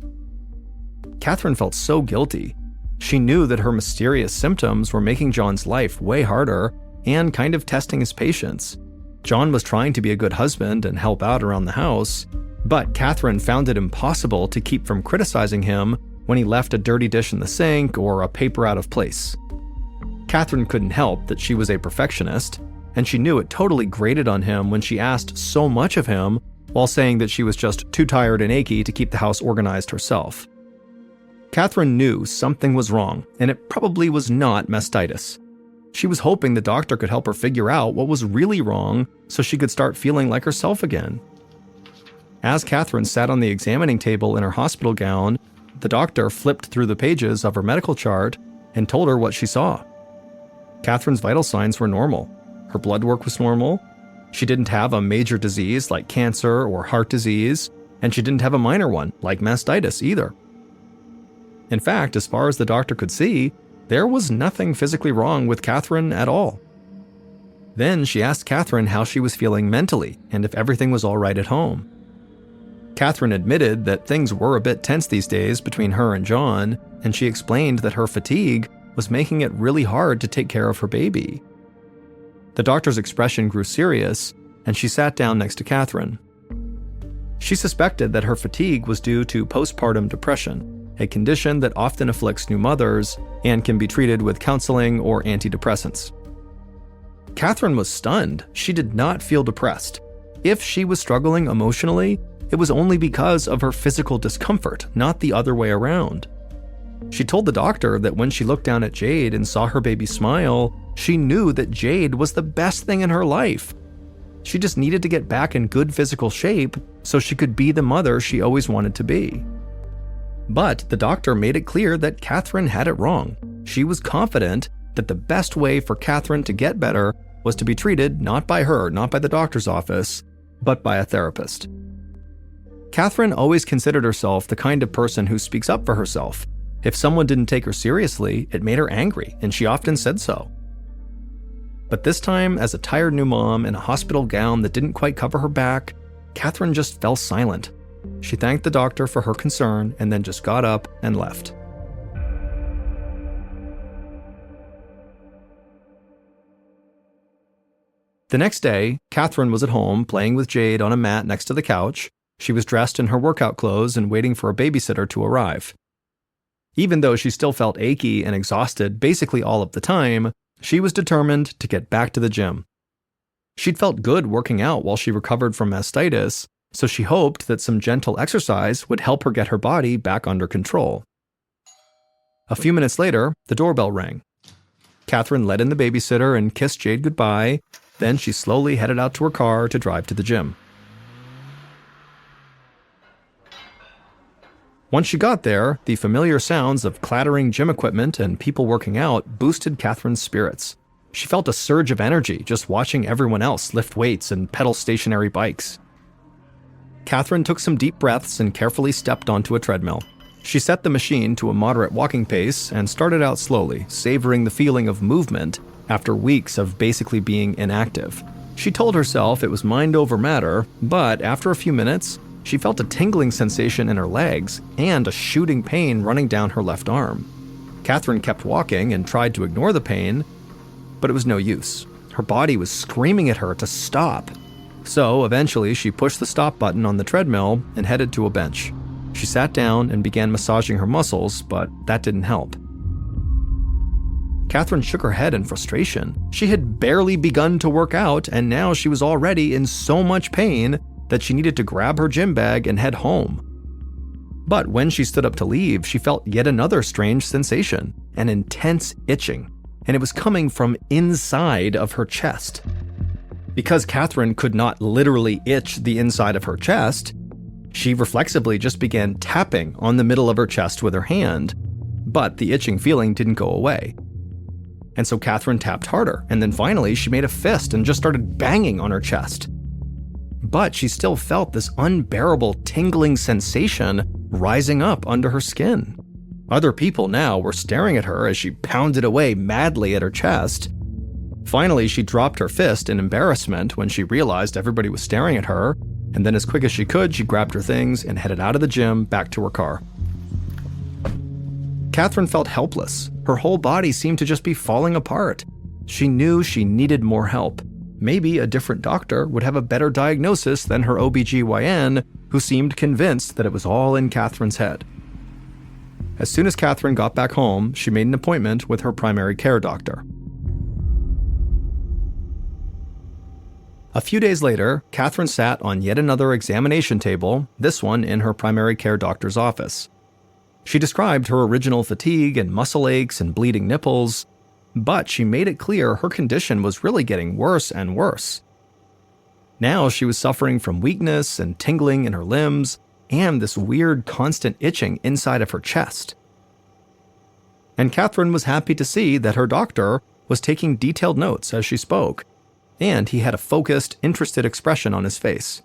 Speaker 1: Catherine felt so guilty. She knew that her mysterious symptoms were making John's life way harder and kind of testing his patience. John was trying to be a good husband and help out around the house, but Catherine found it impossible to keep from criticizing him when he left a dirty dish in the sink or a paper out of place. Catherine couldn't help that she was a perfectionist, and she knew it totally grated on him when she asked so much of him while saying that she was just too tired and achy to keep the house organized herself. Catherine knew something was wrong, and it probably was not mastitis. She was hoping the doctor could help her figure out what was really wrong so she could start feeling like herself again. As Catherine sat on the examining table in her hospital gown, the doctor flipped through the pages of her medical chart and told her what she saw. Catherine's vital signs were normal. Her blood work was normal. She didn't have a major disease like cancer or heart disease, and she didn't have a minor one like mastitis either. In fact, as far as the doctor could see, there was nothing physically wrong with Catherine at all. Then she asked Catherine how she was feeling mentally and if everything was all right at home. Catherine admitted that things were a bit tense these days between her and John, and she explained that her fatigue was making it really hard to take care of her baby. The doctor's expression grew serious, and she sat down next to Catherine. She suspected that her fatigue was due to postpartum depression, a condition that often afflicts new mothers and can be treated with counseling or antidepressants. Catherine was stunned. She did not feel depressed. If she was struggling emotionally, it was only because of her physical discomfort, not the other way around. She told the doctor that when she looked down at Jade and saw her baby smile, she knew that Jade was the best thing in her life. She just needed to get back in good physical shape so she could be the mother she always wanted to be. But the doctor made it clear that Catherine had it wrong. She was confident that the best way for Catherine to get better was to be treated not by her, not by the doctor's office, but by a therapist. Catherine always considered herself the kind of person who speaks up for herself. If someone didn't take her seriously, it made her angry, and she often said so. But this time, as a tired new mom in a hospital gown that didn't quite cover her back, Catherine just fell silent. She thanked the doctor for her concern and then just got up and left. The next day, Catherine was at home playing with Jade on a mat next to the couch. She was dressed in her workout clothes and waiting for a babysitter to arrive. Even though she still felt achy and exhausted basically all of the time, she was determined to get back to the gym. She'd felt good working out while she recovered from mastitis, so she hoped that some gentle exercise would help her get her body back under control. A few minutes later, the doorbell rang. Catherine let in the babysitter and kissed Jade goodbye. Then she slowly headed out to her car to drive to the gym. Once she got there, the familiar sounds of clattering gym equipment and people working out boosted Catherine's spirits. She felt a surge of energy just watching everyone else lift weights and pedal stationary bikes. Catherine took some deep breaths and carefully stepped onto a treadmill. She set the machine to a moderate walking pace and started out slowly, savoring the feeling of movement after weeks of basically being inactive. She told herself it was mind over matter, but after a few minutes, she felt a tingling sensation in her legs and a shooting pain running down her left arm. Catherine kept walking and tried to ignore the pain, but it was no use. Her body was screaming at her to stop. So eventually she pushed the stop button on the treadmill and headed to a bench. She sat down and began massaging her muscles, but that didn't help. Catherine shook her head in frustration. She had barely begun to work out, and now she was already in so much pain that she needed to grab her gym bag and head home. But when she stood up to leave, she felt yet another strange sensation, an intense itching, and it was coming from inside of her chest. Because Catherine could not literally itch the inside of her chest, she reflexively just began tapping on the middle of her chest with her hand, but the itching feeling didn't go away. And so Catherine tapped harder, and then finally she made a fist and just started banging on her chest. But she still felt this unbearable tingling sensation rising up under her skin. Other people now were staring at her as she pounded away madly at her chest. Finally, she dropped her fist in embarrassment when she realized everybody was staring at her, and then as quick as she could, she grabbed her things and headed out of the gym back to her car. Catherine felt helpless. Her whole body seemed to just be falling apart. She knew she needed more help. Maybe a different doctor would have a better diagnosis than her OBGYN, who seemed convinced that it was all in Catherine's head. As soon as Catherine got back home, she made an appointment with her primary care doctor. A few days later, Catherine sat on yet another examination table, this one in her primary care doctor's office. She described her original fatigue and muscle aches and bleeding nipples, but she made it clear her condition was really getting worse and worse. Now she was suffering from weakness and tingling in her limbs, and this weird constant itching inside of her chest. And Catherine was happy to see that her doctor was taking detailed notes as she spoke, and he had a focused, interested expression on his face.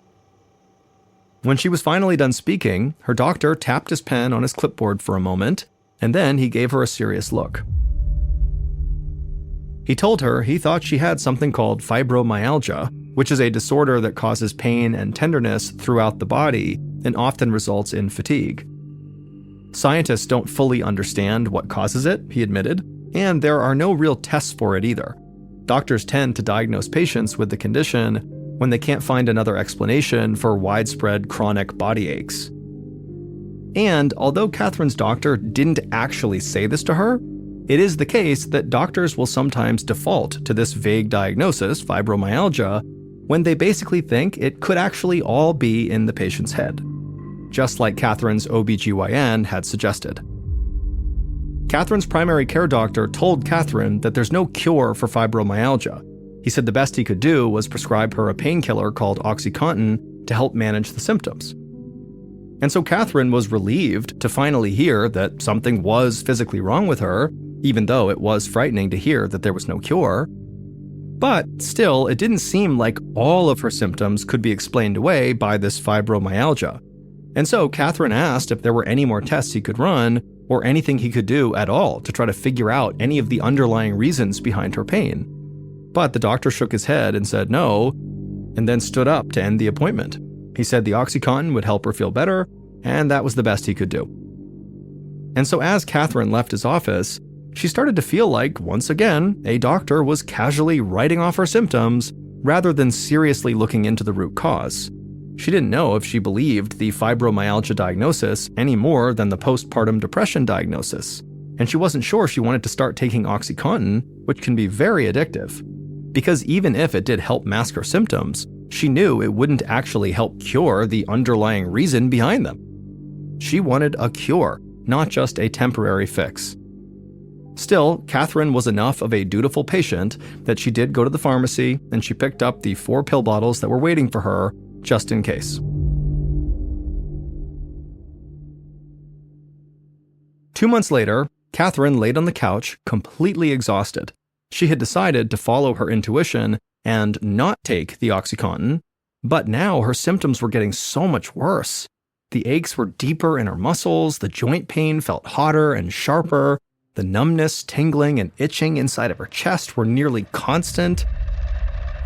Speaker 1: When she was finally done speaking, her doctor tapped his pen on his clipboard for a moment, and then he gave her a serious look. He told her he thought she had something called fibromyalgia, which is a disorder that causes pain and tenderness throughout the body and often results in fatigue. Scientists don't fully understand what causes it, he admitted, and there are no real tests for it either. Doctors tend to diagnose patients with the condition when they can't find another explanation for widespread chronic body aches. And although Catherine's doctor didn't actually say this to her, it is the case that doctors will sometimes default to this vague diagnosis, fibromyalgia, when they basically think it could actually all be in the patient's head, just like Catherine's OBGYN had suggested. Catherine's primary care doctor told Catherine that there's no cure for fibromyalgia. He said the best he could do was prescribe her a painkiller called OxyContin to help manage the symptoms. And so Catherine was relieved to finally hear that something was physically wrong with her, even though it was frightening to hear that there was no cure. But still, it didn't seem like all of her symptoms could be explained away by this fibromyalgia. And so Catherine asked if there were any more tests he could run, or anything he could do at all to try to figure out any of the underlying reasons behind her pain. But the doctor shook his head and said no, and then stood up to end the appointment. He said the OxyContin would help her feel better, and that was the best he could do. And so as Catherine left his office, she started to feel like, once again, a doctor was casually writing off her symptoms rather than seriously looking into the root cause. She didn't know if she believed the fibromyalgia diagnosis any more than the postpartum depression diagnosis, and she wasn't sure she wanted to start taking OxyContin, which can be very addictive. Because even if it did help mask her symptoms, she knew it wouldn't actually help cure the underlying reason behind them. She wanted a cure, not just a temporary fix. Still, Catherine was enough of a dutiful patient that she did go to the pharmacy and she picked up the 4 pill bottles that were waiting for her, just in case. 2 months later, Catherine laid on the couch, completely exhausted. She had decided to follow her intuition and not take the OxyContin, but now her symptoms were getting so much worse. The aches were deeper in her muscles, the joint pain felt hotter and sharper, the numbness, tingling, and itching inside of her chest were nearly constant.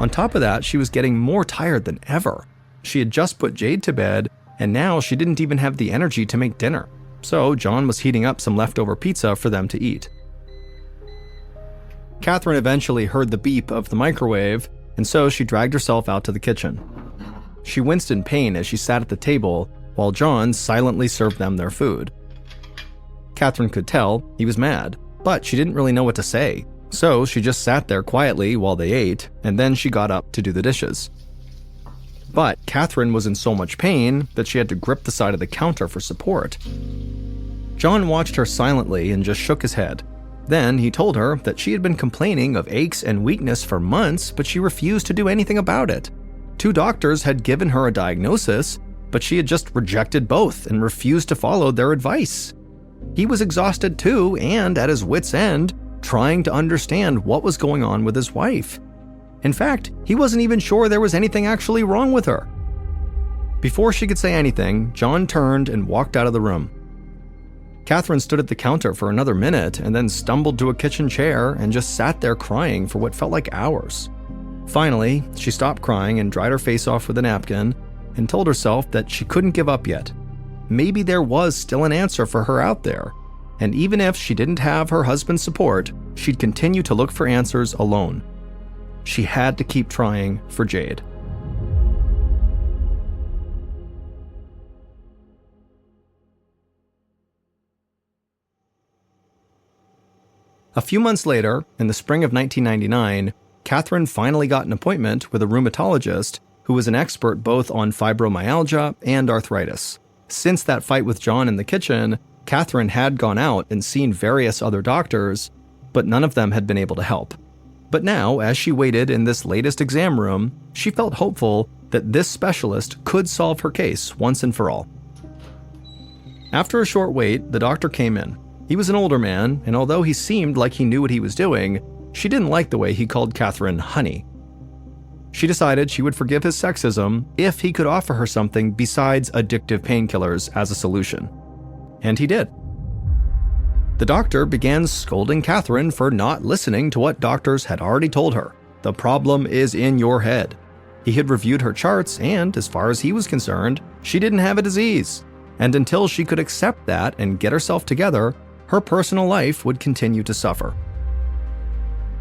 Speaker 1: On top of that, she was getting more tired than ever. She had just put Jade to bed, and now she didn't even have the energy to make dinner. So John was heating up some leftover pizza for them to eat. Catherine eventually heard the beep of the microwave, and so she dragged herself out to the kitchen. She winced in pain as she sat at the table while John silently served them their food. Catherine could tell he was mad, but she didn't really know what to say, so she just sat there quietly while they ate, and then she got up to do the dishes. But Catherine was in so much pain that she had to grip the side of the counter for support. John watched her silently and just shook his head. Then he told her that she had been complaining of aches and weakness for months, but she refused to do anything about it. 2 doctors had given her a diagnosis, but she had just rejected both and refused to follow their advice. He was exhausted too, and at his wit's end, trying to understand what was going on with his wife. In fact, he wasn't even sure there was anything actually wrong with her. Before she could say anything, John turned and walked out of the room. Catherine stood at the counter for another minute and then stumbled to a kitchen chair and just sat there crying for what felt like hours. Finally, she stopped crying and dried her face off with a napkin and told herself that she couldn't give up yet. Maybe there was still an answer for her out there, and even if she didn't have her husband's support, she'd continue to look for answers alone. She had to keep trying for Jade. A few months later, in the spring of 1999, Catherine finally got an appointment with a rheumatologist who was an expert both on fibromyalgia and arthritis. Since that fight with John in the kitchen, Catherine had gone out and seen various other doctors, but none of them had been able to help. But now, as she waited in this latest exam room, she felt hopeful that this specialist could solve her case once and for all. After a short wait, the doctor came in. He was an older man, and although he seemed like he knew what he was doing, she didn't like the way he called Catherine honey. She decided she would forgive his sexism if he could offer her something besides addictive painkillers as a solution. And he did. The doctor began scolding Catherine for not listening to what doctors had already told her. The problem is in your head. He had reviewed her charts and, as far as he was concerned, she didn't have a disease. And until she could accept that and get herself together, her personal life would continue to suffer.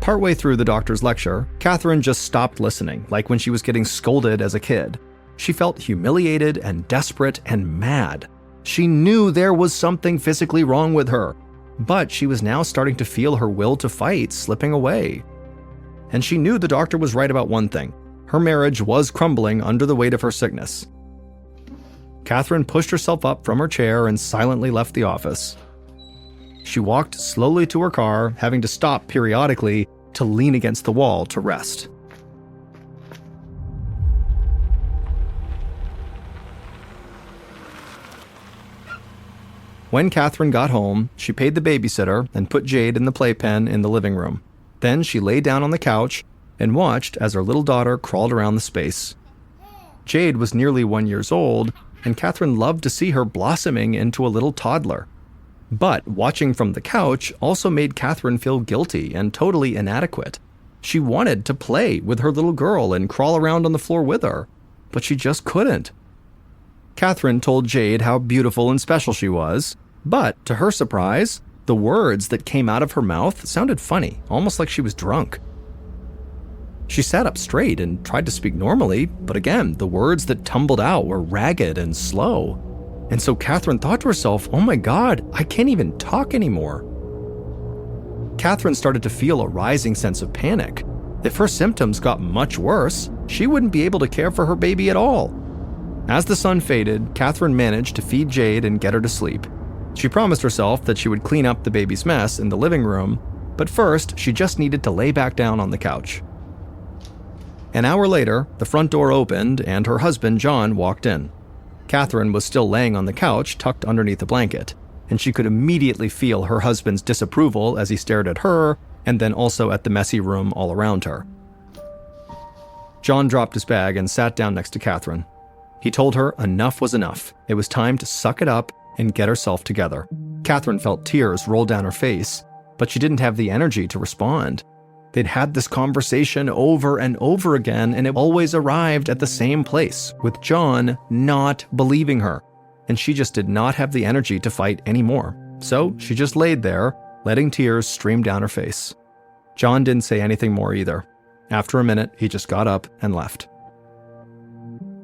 Speaker 1: Partway through the doctor's lecture, Catherine just stopped listening, like when she was getting scolded as a kid. She felt humiliated and desperate and mad. She knew there was something physically wrong with her, but she was now starting to feel her will to fight slipping away. And she knew the doctor was right about one thing. Her marriage was crumbling under the weight of her sickness. Catherine pushed herself up from her chair and silently left the office. She walked slowly to her car, having to stop periodically to lean against the wall to rest. When Catherine got home, she paid the babysitter and put Jade in the playpen in the living room. Then she lay down on the couch and watched as her little daughter crawled around the space. Jade was nearly 1 year old, and Catherine loved to see her blossoming into a little toddler. But watching from the couch also made Catherine feel guilty and totally inadequate. She wanted to play with her little girl and crawl around on the floor with her, but she just couldn't. Catherine told Jade how beautiful and special she was, but to her surprise, the words that came out of her mouth sounded funny, almost like she was drunk. She sat up straight and tried to speak normally, but again, the words that tumbled out were ragged and slow. And so Catherine thought to herself, oh my God, I can't even talk anymore. Catherine started to feel a rising sense of panic. If her symptoms got much worse, she wouldn't be able to care for her baby at all. As the sun faded, Catherine managed to feed Jade and get her to sleep. She promised herself that she would clean up the baby's mess in the living room, but first she just needed to lay back down on the couch. An hour later, the front door opened and her husband, John, walked in. Catherine was still laying on the couch, tucked underneath a blanket, and she could immediately feel her husband's disapproval as he stared at her and then also at the messy room all around her. John dropped his bag and sat down next to Catherine. He told her enough was enough. It was time to suck it up and get herself together. Catherine felt tears roll down her face, but she didn't have the energy to respond. They'd had this conversation over and over again, and it always arrived at the same place, with John not believing her. And she just did not have the energy to fight anymore. So she just laid there, letting tears stream down her face. John didn't say anything more either. After a minute, he just got up and left.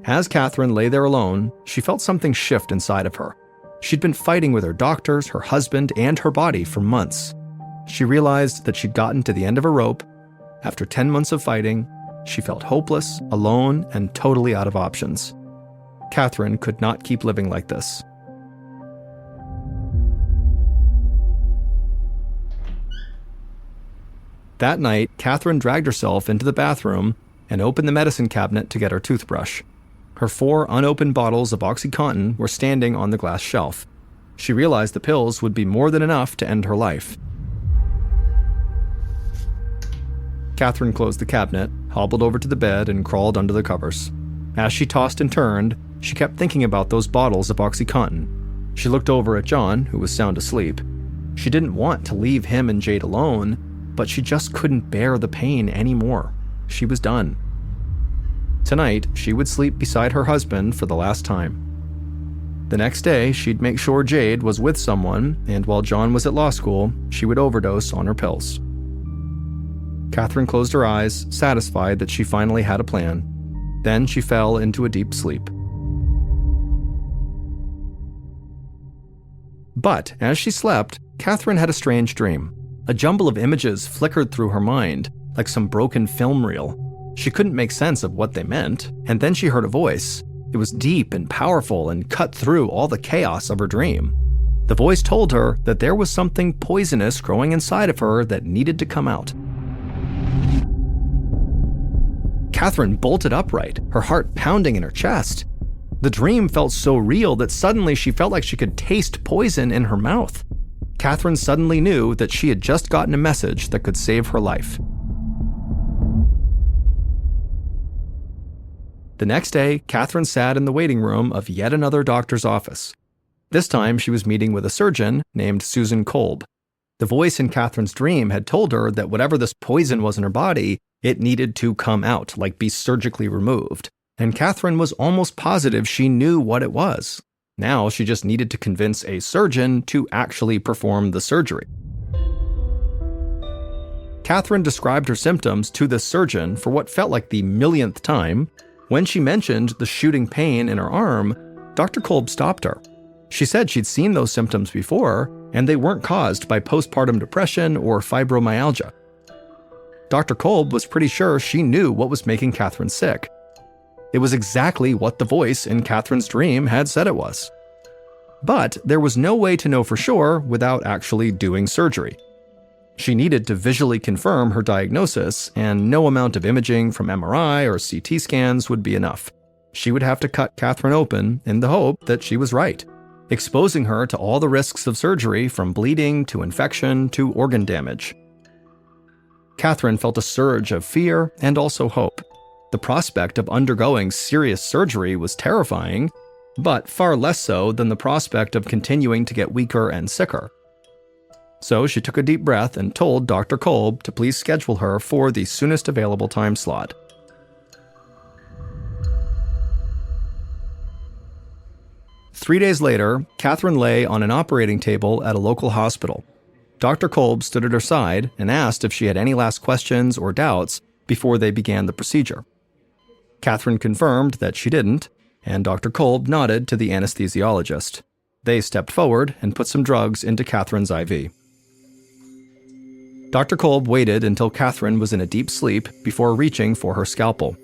Speaker 1: As Catherine lay there alone, she felt something shift inside of her. She'd been fighting with her doctors, her husband, and her body for months. She realized that she'd gotten to the end of a rope. After 10 months of fighting, she felt hopeless, alone, and totally out of options. Catherine could not keep living like this. That night, Catherine dragged herself into the bathroom and opened the medicine cabinet to get her toothbrush. Her 4 unopened bottles of OxyContin were standing on the glass shelf. She realized the pills would be more than enough to end her life. Catherine closed the cabinet, hobbled over to the bed, and crawled under the covers. As she tossed and turned, she kept thinking about those bottles of OxyContin. She looked over at John, who was sound asleep. She didn't want to leave him and Jade alone, but she just couldn't bear the pain anymore. She was done. Tonight, she would sleep beside her husband for the last time. The next day, she'd make sure Jade was with someone, and while John was at law school, she would overdose on her pills. Catherine closed her eyes, satisfied that she finally had a plan. Then she fell into a deep sleep. But as she slept, Catherine had a strange dream. A jumble of images flickered through her mind, like some broken film reel. She couldn't make sense of what they meant, and then she heard a voice. It was deep and powerful and cut through all the chaos of her dream. The voice told her that there was something poisonous growing inside of her that needed to come out. Catherine bolted upright, her heart pounding in her chest. The dream felt so real that suddenly she felt like she could taste poison in her mouth. Catherine suddenly knew that she had just gotten a message that could save her life. The next day, Catherine sat in the waiting room of yet another doctor's office. This time, she was meeting with a surgeon named Susan Kolb. The voice in Catherine's dream had told her that whatever this poison was in her body, it needed to come out, like be surgically removed. And Catherine was almost positive she knew what it was. Now she just needed to convince a surgeon to actually perform the surgery. Catherine described her symptoms to the surgeon for what felt like the millionth time. When she mentioned the shooting pain in her arm, Dr. Kolb stopped her. She said she'd seen those symptoms before, and they weren't caused by postpartum depression or fibromyalgia. Dr. Kolb was pretty sure she knew what was making Catherine sick. It was exactly what the voice in Catherine's dream had said it was. But there was no way to know for sure without actually doing surgery. She needed to visually confirm her diagnosis, and no amount of imaging from MRI or CT scans would be enough. She would have to cut Catherine open in the hope that she was right, exposing her to all the risks of surgery from bleeding to infection to organ damage. Catherine felt a surge of fear and also hope. The prospect of undergoing serious surgery was terrifying, but far less so than the prospect of continuing to get weaker and sicker. So she took a deep breath and told Dr. Kolb to please schedule her for the soonest available time slot. Three days later, Catherine lay on an operating table at a local hospital. Dr. Kolb stood at her side and asked if she had any last questions or doubts before they began the procedure. Catherine confirmed that she didn't, and Dr. Kolb nodded to the anesthesiologist. They stepped forward and put some drugs into Catherine's IV. Dr. Kolb waited until Catherine was in a deep sleep before reaching for her scalpel.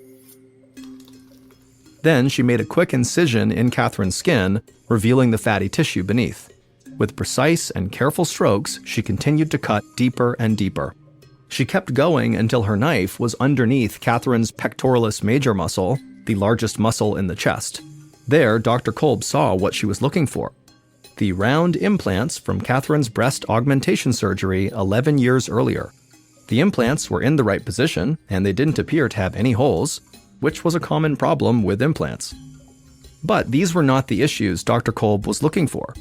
Speaker 1: Then she made a quick incision in Catherine's skin, revealing the fatty tissue beneath. With precise and careful strokes, she continued to cut deeper and deeper. She kept going until her knife was underneath Catherine's pectoralis major muscle, the largest muscle in the chest. There, Dr. Kolb saw what she was looking for: the round implants from Catherine's breast augmentation surgery 11 years earlier. The implants were in the right position, and they didn't appear to have any holes, which was a common problem with implants. But these were not the issues Dr. Kolb was looking for.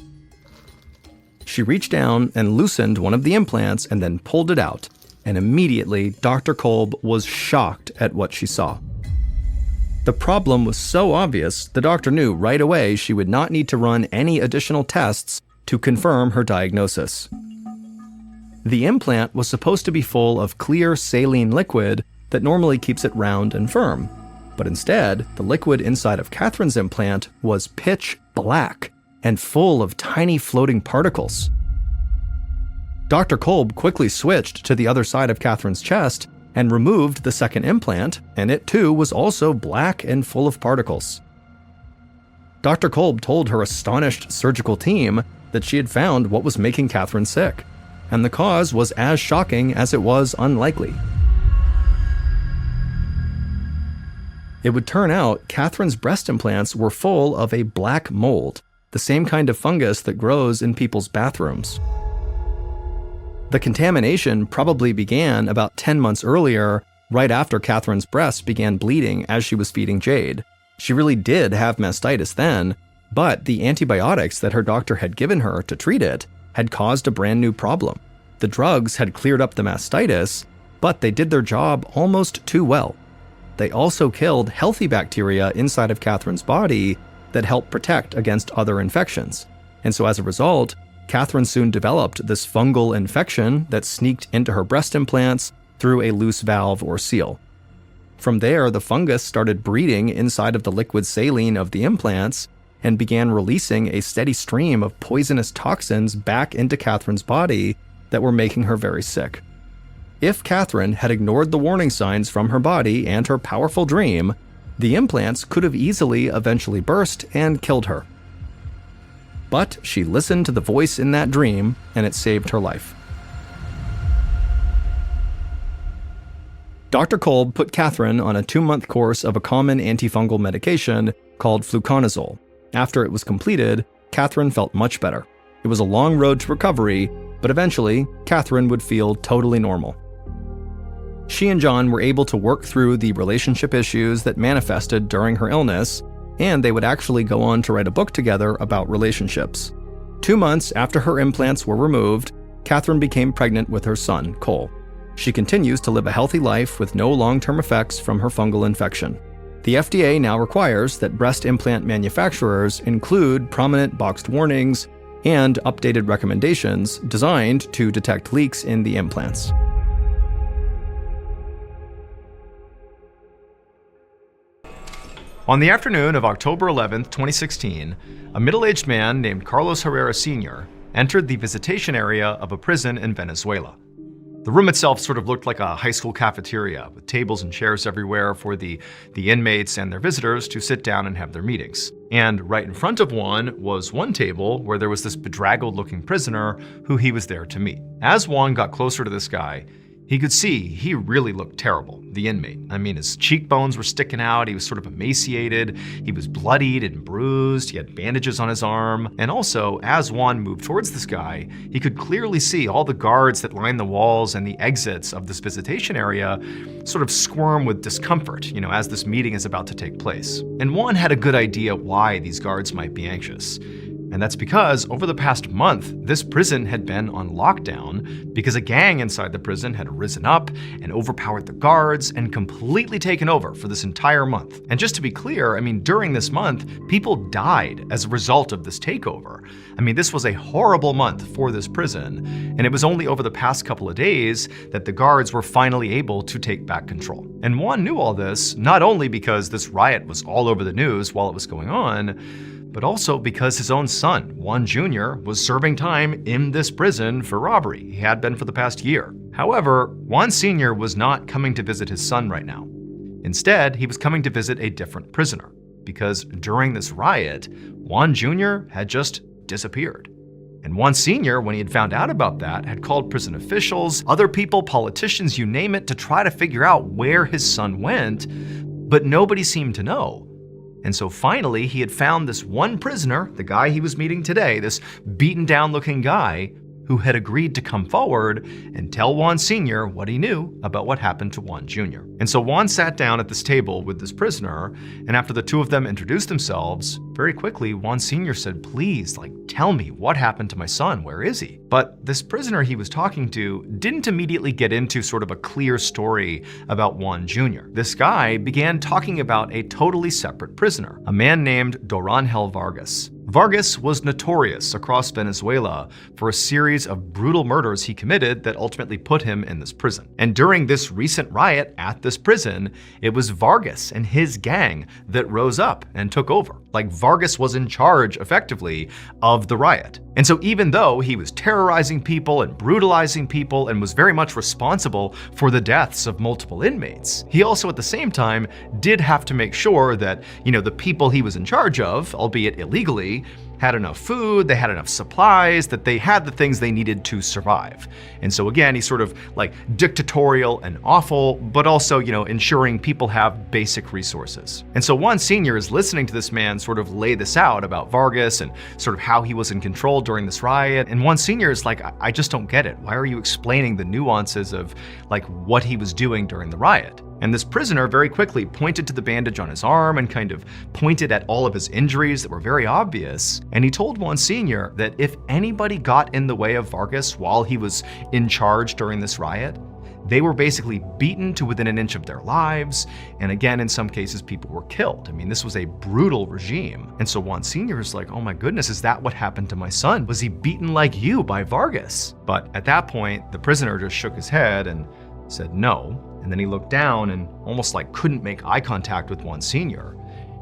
Speaker 1: She reached down and loosened one of the implants and then pulled it out, and immediately Dr. Kolb was shocked at what she saw. The problem was so obvious, the doctor knew right away she would not need to run any additional tests to confirm her diagnosis. The implant was supposed to be full of clear saline liquid that normally keeps it round and firm, but instead, the liquid inside of Catherine's implant was pitch black and full of tiny floating particles. Dr. Kolb quickly switched to the other side of Catherine's chest and removed the second implant, and it too was also black and full of particles. Dr. Kolb told her astonished surgical team that she had found what was making Catherine sick, and the cause was as shocking as it was unlikely. It would turn out Catherine's breast implants were full of a black mold, the same kind of fungus that grows in people's bathrooms. The contamination probably began about 10 months earlier, right after Catherine's breasts began bleeding as she was feeding Jade. She really did have mastitis then, but the antibiotics that her doctor had given her to treat it had caused a brand new problem. The drugs had cleared up the mastitis, but they did their job almost too well. They also killed healthy bacteria inside of Catherine's body that helped protect against other infections. And so as a result, Catherine soon developed this fungal infection that sneaked into her breast implants through a loose valve or seal. From there, the fungus started breeding inside of the liquid saline of the implants and began releasing a steady stream of poisonous toxins back into Catherine's body that were making her very sick. If Catherine had ignored the warning signs from her body and her powerful dream, the implants could have easily eventually burst and killed her. But she listened to the voice in that dream, and it saved her life. Dr. Kolb put Catherine on a 2-month course of a common antifungal medication called fluconazole. After it was completed, Catherine felt much better. It was a long road to recovery, but eventually, Catherine would feel totally normal. She and John were able to work through the relationship issues that manifested during her illness, and they would actually go on to write a book together about relationships. 2 months after her implants were removed, Catherine became pregnant with her son, Cole. She continues to live a healthy life with no long-term effects from her fungal infection. The FDA now requires that breast implant manufacturers include prominent boxed warnings and updated recommendations designed to detect leaks in the implants. On the afternoon of October 11, 2016, a middle-aged man named Carlos Herrera Sr. entered the visitation area of a prison in Venezuela. The room itself sort of looked like a high school cafeteria, with tables and chairs everywhere for the inmates and their visitors to sit down and have their meetings. And right in front of one was one table where there was this bedraggled-looking prisoner who he was there to meet. As Juan got closer to this guy, he could see he really looked terrible, the inmate. I mean, his cheekbones were sticking out, he was sort of emaciated, he was bloodied and bruised, he had bandages on his arm. And also, as Juan moved towards this guy, he could clearly see all the guards that lined the walls and the exits of this visitation area sort of squirm with discomfort, as this meeting is about to take place. And Juan had a good idea why these guards might be anxious. And that's because over the past month, this prison had been on lockdown because a gang inside the prison had risen up and overpowered the guards and completely taken over for this entire month. And just to be clear, during this month, people died as a result of this takeover. This was a horrible month for this prison, and it was only over the past couple of days that the guards were finally able to take back control. And Juan knew all this, not only because this riot was all over the news while it was going on, but also because his own son, Juan Jr., was serving time in this prison for robbery. He had been for the past year. However, Juan Sr. was not coming to visit his son right now. Instead, he was coming to visit a different prisoner, because during this riot, Juan Jr. had just disappeared. And Juan Sr., when he had found out about that, had called prison officials, other people, politicians, you name it, to try to figure out where his son went, but nobody seemed to know. And so finally, he had found this one prisoner, the guy he was meeting today, this beaten down looking guy, who had agreed to come forward and tell Juan Sr. what he knew about what happened to Juan Jr. And so Juan sat down at this table with this prisoner, and after the two of them introduced themselves, very quickly, Juan Sr. said, "Please, tell me what happened to my son, where is he?" But this prisoner he was talking to didn't immediately get into sort of a clear story about Juan Jr. This guy began talking about a totally separate prisoner, a man named Dorangel Vargas. Vargas was notorious across Venezuela for a series of brutal murders he committed that ultimately put him in this prison. And during this recent riot at this prison, it was Vargas and his gang that rose up and took over. Vargas was in charge, effectively, of the riot. And so even though he was terrorizing people and brutalizing people and was very much responsible for the deaths of multiple inmates, he also at the same time did have to make sure that, the people he was in charge of, albeit illegally, had enough food, they had enough supplies, that they had the things they needed to survive. And so again, he's sort of dictatorial and awful, but also, ensuring people have basic resources. And so Juan Sr. is listening to this man sort of lay this out about Vargas and sort of how he was in control during this riot. And Juan Sr. is like, I just don't get it. Why are you explaining the nuances of what he was doing during the riot? And this prisoner very quickly pointed to the bandage on his arm and kind of pointed at all of his injuries that were very obvious. And he told Juan Sr. that if anybody got in the way of Vargas while he was in charge during this riot, they were basically beaten to within an inch of their lives. And again, in some cases, people were killed. This was a brutal regime. And so Juan Sr. is like, oh my goodness, is that what happened to my son? Was he beaten like you by Vargas? But at that point, the prisoner just shook his head and said no. And then he looked down and almost couldn't make eye contact with Juan Sr.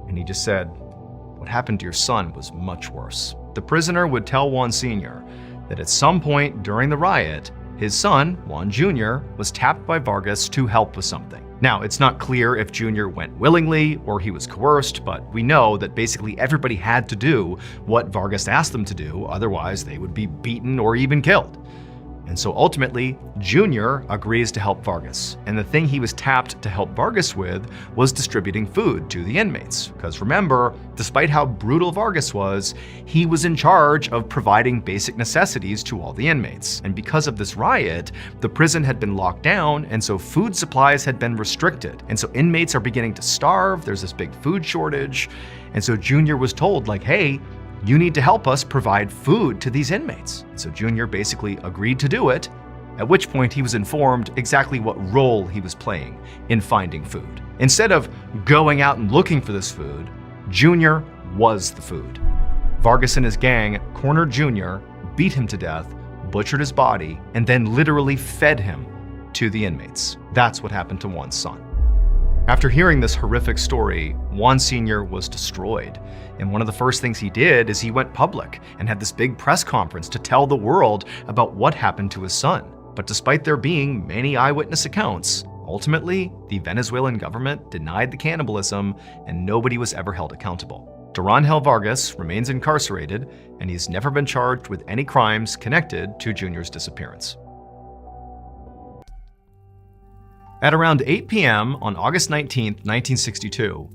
Speaker 1: And he just said, what happened to your son was much worse. The prisoner would tell Juan Sr. that at some point during the riot, his son, Juan Jr., was tapped by Vargas to help with something. Now, it's not clear if Jr. went willingly or he was coerced, but we know that basically everybody had to do what Vargas asked them to do, otherwise they would be beaten or even killed. And so ultimately, Jr. agrees to help Vargas. And the thing he was tapped to help Vargas with was distributing food to the inmates. Because remember, despite how brutal Vargas was, he was in charge of providing basic necessities to all the inmates. And because of this riot, the prison had been locked down, and so food supplies had been restricted. And so inmates are beginning to starve, there's this big food shortage. And so Jr. was told, hey,
Speaker 2: you need to help us provide food to these inmates. So Junior basically agreed to do it, at which point he was informed exactly what role he was playing in finding food. Instead of going out and looking for this food, Junior was the food. Vargas and his gang cornered Junior, beat him to death, butchered his body, and then literally fed him to the inmates. That's what happened to Juan's son. After hearing this horrific story, Juan Sr. was destroyed. And one of the first things he did is he went public and had this big press conference to tell the world about what happened to his son. But despite there being many eyewitness accounts, ultimately, the Venezuelan government denied the cannibalism and nobody was ever held accountable. Durangel Vargas remains incarcerated and he's never been charged with any crimes connected to Junior's disappearance. At around 8 p.m. on August 19, 1962,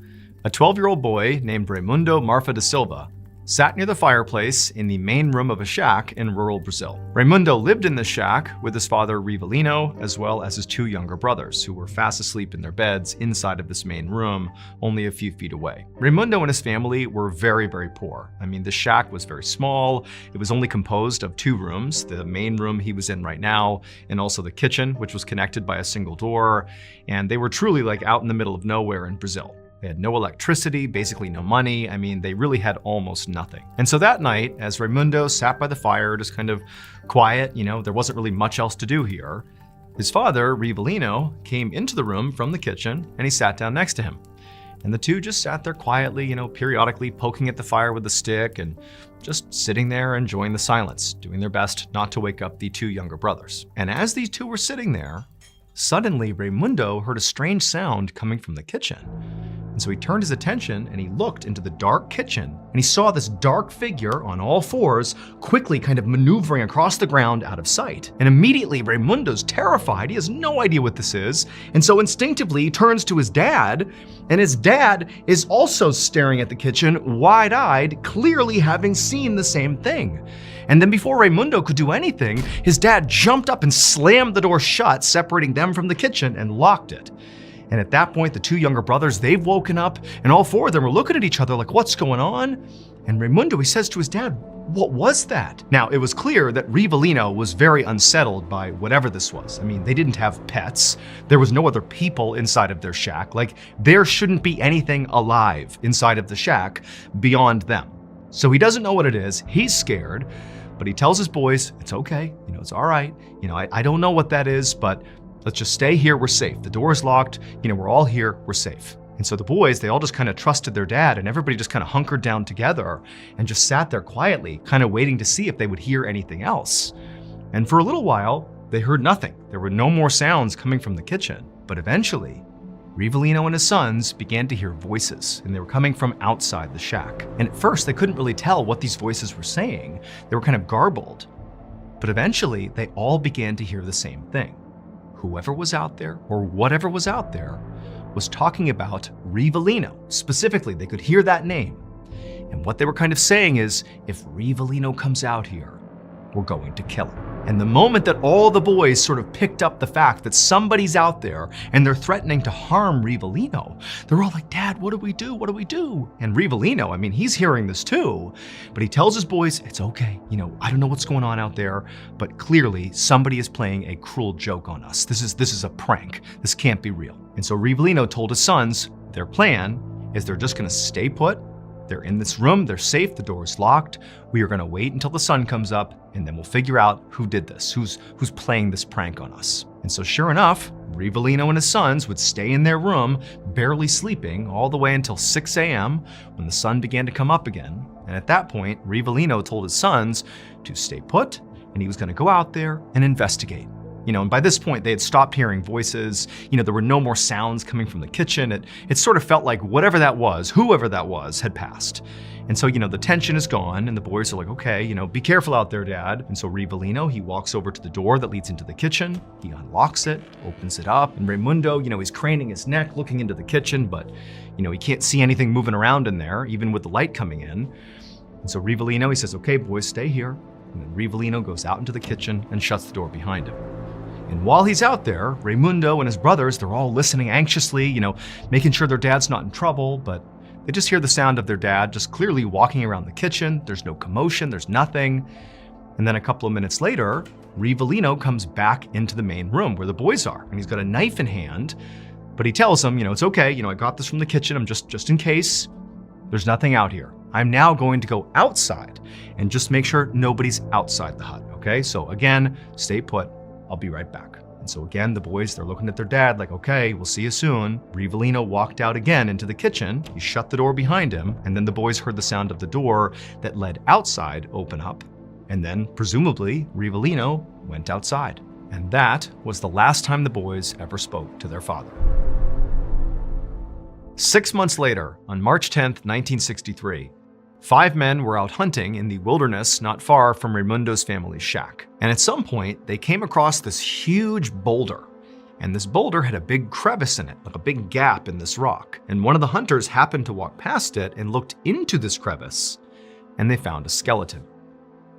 Speaker 2: a 12-year-old boy named Raimundo Marfa da Silva sat near the fireplace in the main room of a shack in rural Brazil. Raimundo lived in this shack with his father Rivelino, as well as his 2 younger brothers, who were fast asleep in their beds inside of this main room, only a few feet away. Raimundo and his family were very, very poor. I mean, the shack was very small. It was only composed of 2 rooms, the main room he was in right now, and also the kitchen, which was connected by a single door. And they were truly like out in the middle of nowhere in Brazil. They had no electricity, basically no money. I mean, they really had almost nothing. And so that night, as Raimundo sat by the fire, just kind of quiet, there wasn't really much else to do here, his father, Rivelino, came into the room from the kitchen and he sat down next to him. And the 2 just sat there quietly, periodically poking at the fire with a stick and just sitting there enjoying the silence, doing their best not to wake up the 2 younger brothers. And as these 2 were sitting there, suddenly Raimundo heard a strange sound coming from the kitchen. And so he turned his attention and he looked into the dark kitchen and he saw this dark figure on all 4s quickly kind of maneuvering across the ground out of sight. And immediately Raimundo's terrified. He has no idea what this is. And so instinctively he turns to his dad, and his dad is also staring at the kitchen wide-eyed, clearly having seen the same thing. And then before Raimundo could do anything, his dad jumped up and slammed the door shut, separating them from the kitchen, and locked it. And at that point, the 2 younger brothers, they've woken up, and all 4 of them are looking at each other like, what's going on? And Raimundo, he says to his dad, what was that? Now, it was clear that Rivelino was very unsettled by whatever this was. I mean, they didn't have pets. There was no other people inside of their shack. Like, there shouldn't be anything alive inside of the shack beyond them. So he doesn't know what it is. He's scared, but he tells his boys, it's okay. It's all right. I don't know what that is, but let's just stay here, we're safe. The door is locked, we're all here, we're safe. And so the boys, they all just kind of trusted their dad, and everybody just kind of hunkered down together and just sat there quietly, kind of waiting to see if they would hear anything else. And for a little while, they heard nothing. There were no more sounds coming from the kitchen. But eventually, Rivelino and his sons began to hear voices, and they were coming from outside the shack. And at first, they couldn't really tell what these voices were saying. They were kind of garbled. But eventually, they all began to hear the same thing. Whoever was out there, or whatever was out there, was talking about Rivelino. Specifically, they could hear that name. And what they were kind of saying is, if Rivelino comes out here, we're going to kill him. And the moment that all the boys sort of picked up the fact that somebody's out there and they're threatening to harm Rivelino, they're all like, Dad, what do we do? What do we do? And Rivelino, I mean, he's hearing this too, but he tells his boys, it's okay. I don't know what's going on out there, but clearly somebody is playing a cruel joke on us. This is a prank. This can't be real. And so Rivelino told his sons, their plan is they're just gonna stay put. They're in this room, they're safe, the door is locked. We are gonna wait until the sun comes up, and then we'll figure out who did this, who's playing this prank on us. And so sure enough, Rivelino and his sons would stay in their room, barely sleeping, all the way until 6 a.m. when the sun began to come up again. And at that point, Rivelino told his sons to stay put, and he was gonna go out there and investigate. And by this point, they had stopped hearing voices. There were no more sounds coming from the kitchen. It sort of felt like whatever that was, whoever that was, had passed. And so, the tension is gone, and the boys are like, okay, be careful out there, Dad. And so Rivelino, he walks over to the door that leads into the kitchen. He unlocks it, opens it up, and Raimundo, he's craning his neck, looking into the kitchen, but, he can't see anything moving around in there, even with the light coming in. And so Rivelino, he says, okay, boys, stay here. And then Rivelino goes out into the kitchen and shuts the door behind him. And while he's out there, Raimundo and his brothers, they're all listening anxiously, making sure their dad's not in trouble, but They just hear the sound of their dad just clearly walking around the kitchen. There's no commotion, there's nothing. And then a couple of minutes later, Rivellino comes back into the main room where the boys are, and he's got a knife in hand, but he tells them, it's okay, I got this from the kitchen, I'm just in case. There's nothing out here. I'm now going to go outside and just make sure nobody's outside the hut, okay? So again, stay put, I'll be right back. And so again, the boys, they're looking at their dad like, okay, we'll see you soon. Rivellino walked out again into the kitchen. He shut the door behind him, and then the boys heard the sound of the door that led outside open up. And then, presumably, Rivellino went outside. And that was the last time the boys ever spoke to their father. 6 months later, on March 10th, 1963, 5 men were out hunting in the wilderness not far from Raimundo's family's shack. And at some point, they came across this huge boulder. And this boulder had a big crevice in it, like a big gap in this rock. And one of the hunters happened to walk past it and looked into this crevice, and they found a skeleton.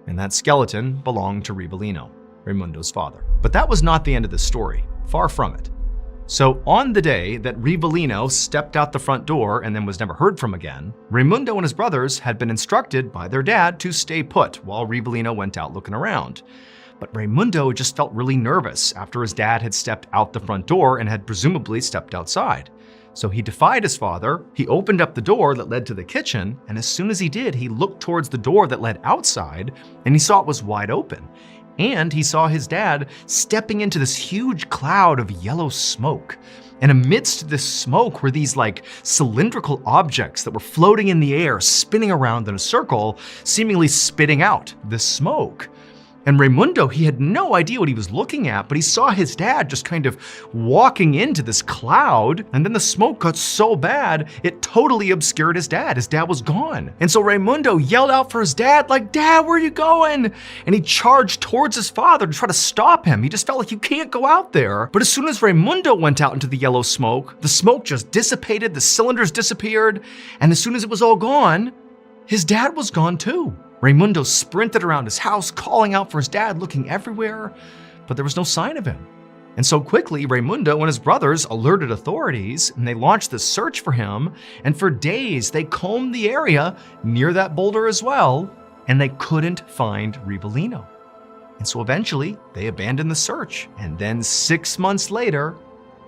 Speaker 2: And that skeleton belonged to Rivellino, Raimundo's father. But that was not the end of the story, far from it. So on the day that Rivellino stepped out the front door and then was never heard from again, Raimundo and his brothers had been instructed by their dad to stay put while Rivellino went out looking around. But Raimundo just felt really nervous after his dad had stepped out the front door and had presumably stepped outside. So he defied his father, he opened up the door that led to the kitchen, and as soon as he did, he looked towards the door that led outside, and he saw it was wide open. And he saw his dad stepping into this huge cloud of yellow smoke. And amidst this smoke were these cylindrical objects that were floating in the air, spinning around in a circle, seemingly spitting out this smoke. And Raimundo, he had no idea what he was looking at, but he saw his dad just kind of walking into this cloud, and then the smoke got so bad, it totally obscured his dad. His dad was gone. And so Raimundo yelled out for his dad, like, "Dad, where are you going?" And he charged towards his father to try to stop him. He just felt like, you can't go out there. But as soon as Raimundo went out into the yellow smoke, the smoke just dissipated, the cylinders disappeared, and as soon as it was all gone, his dad was gone too. Raimundo sprinted around his house, calling out for his dad, looking everywhere, but there was no sign of him. And so quickly, Raimundo and his brothers alerted authorities, and they launched this search for him, and for days they combed the area near that boulder as well, and they couldn't find Rivellino. And so eventually, they abandoned the search, and then 6 months later,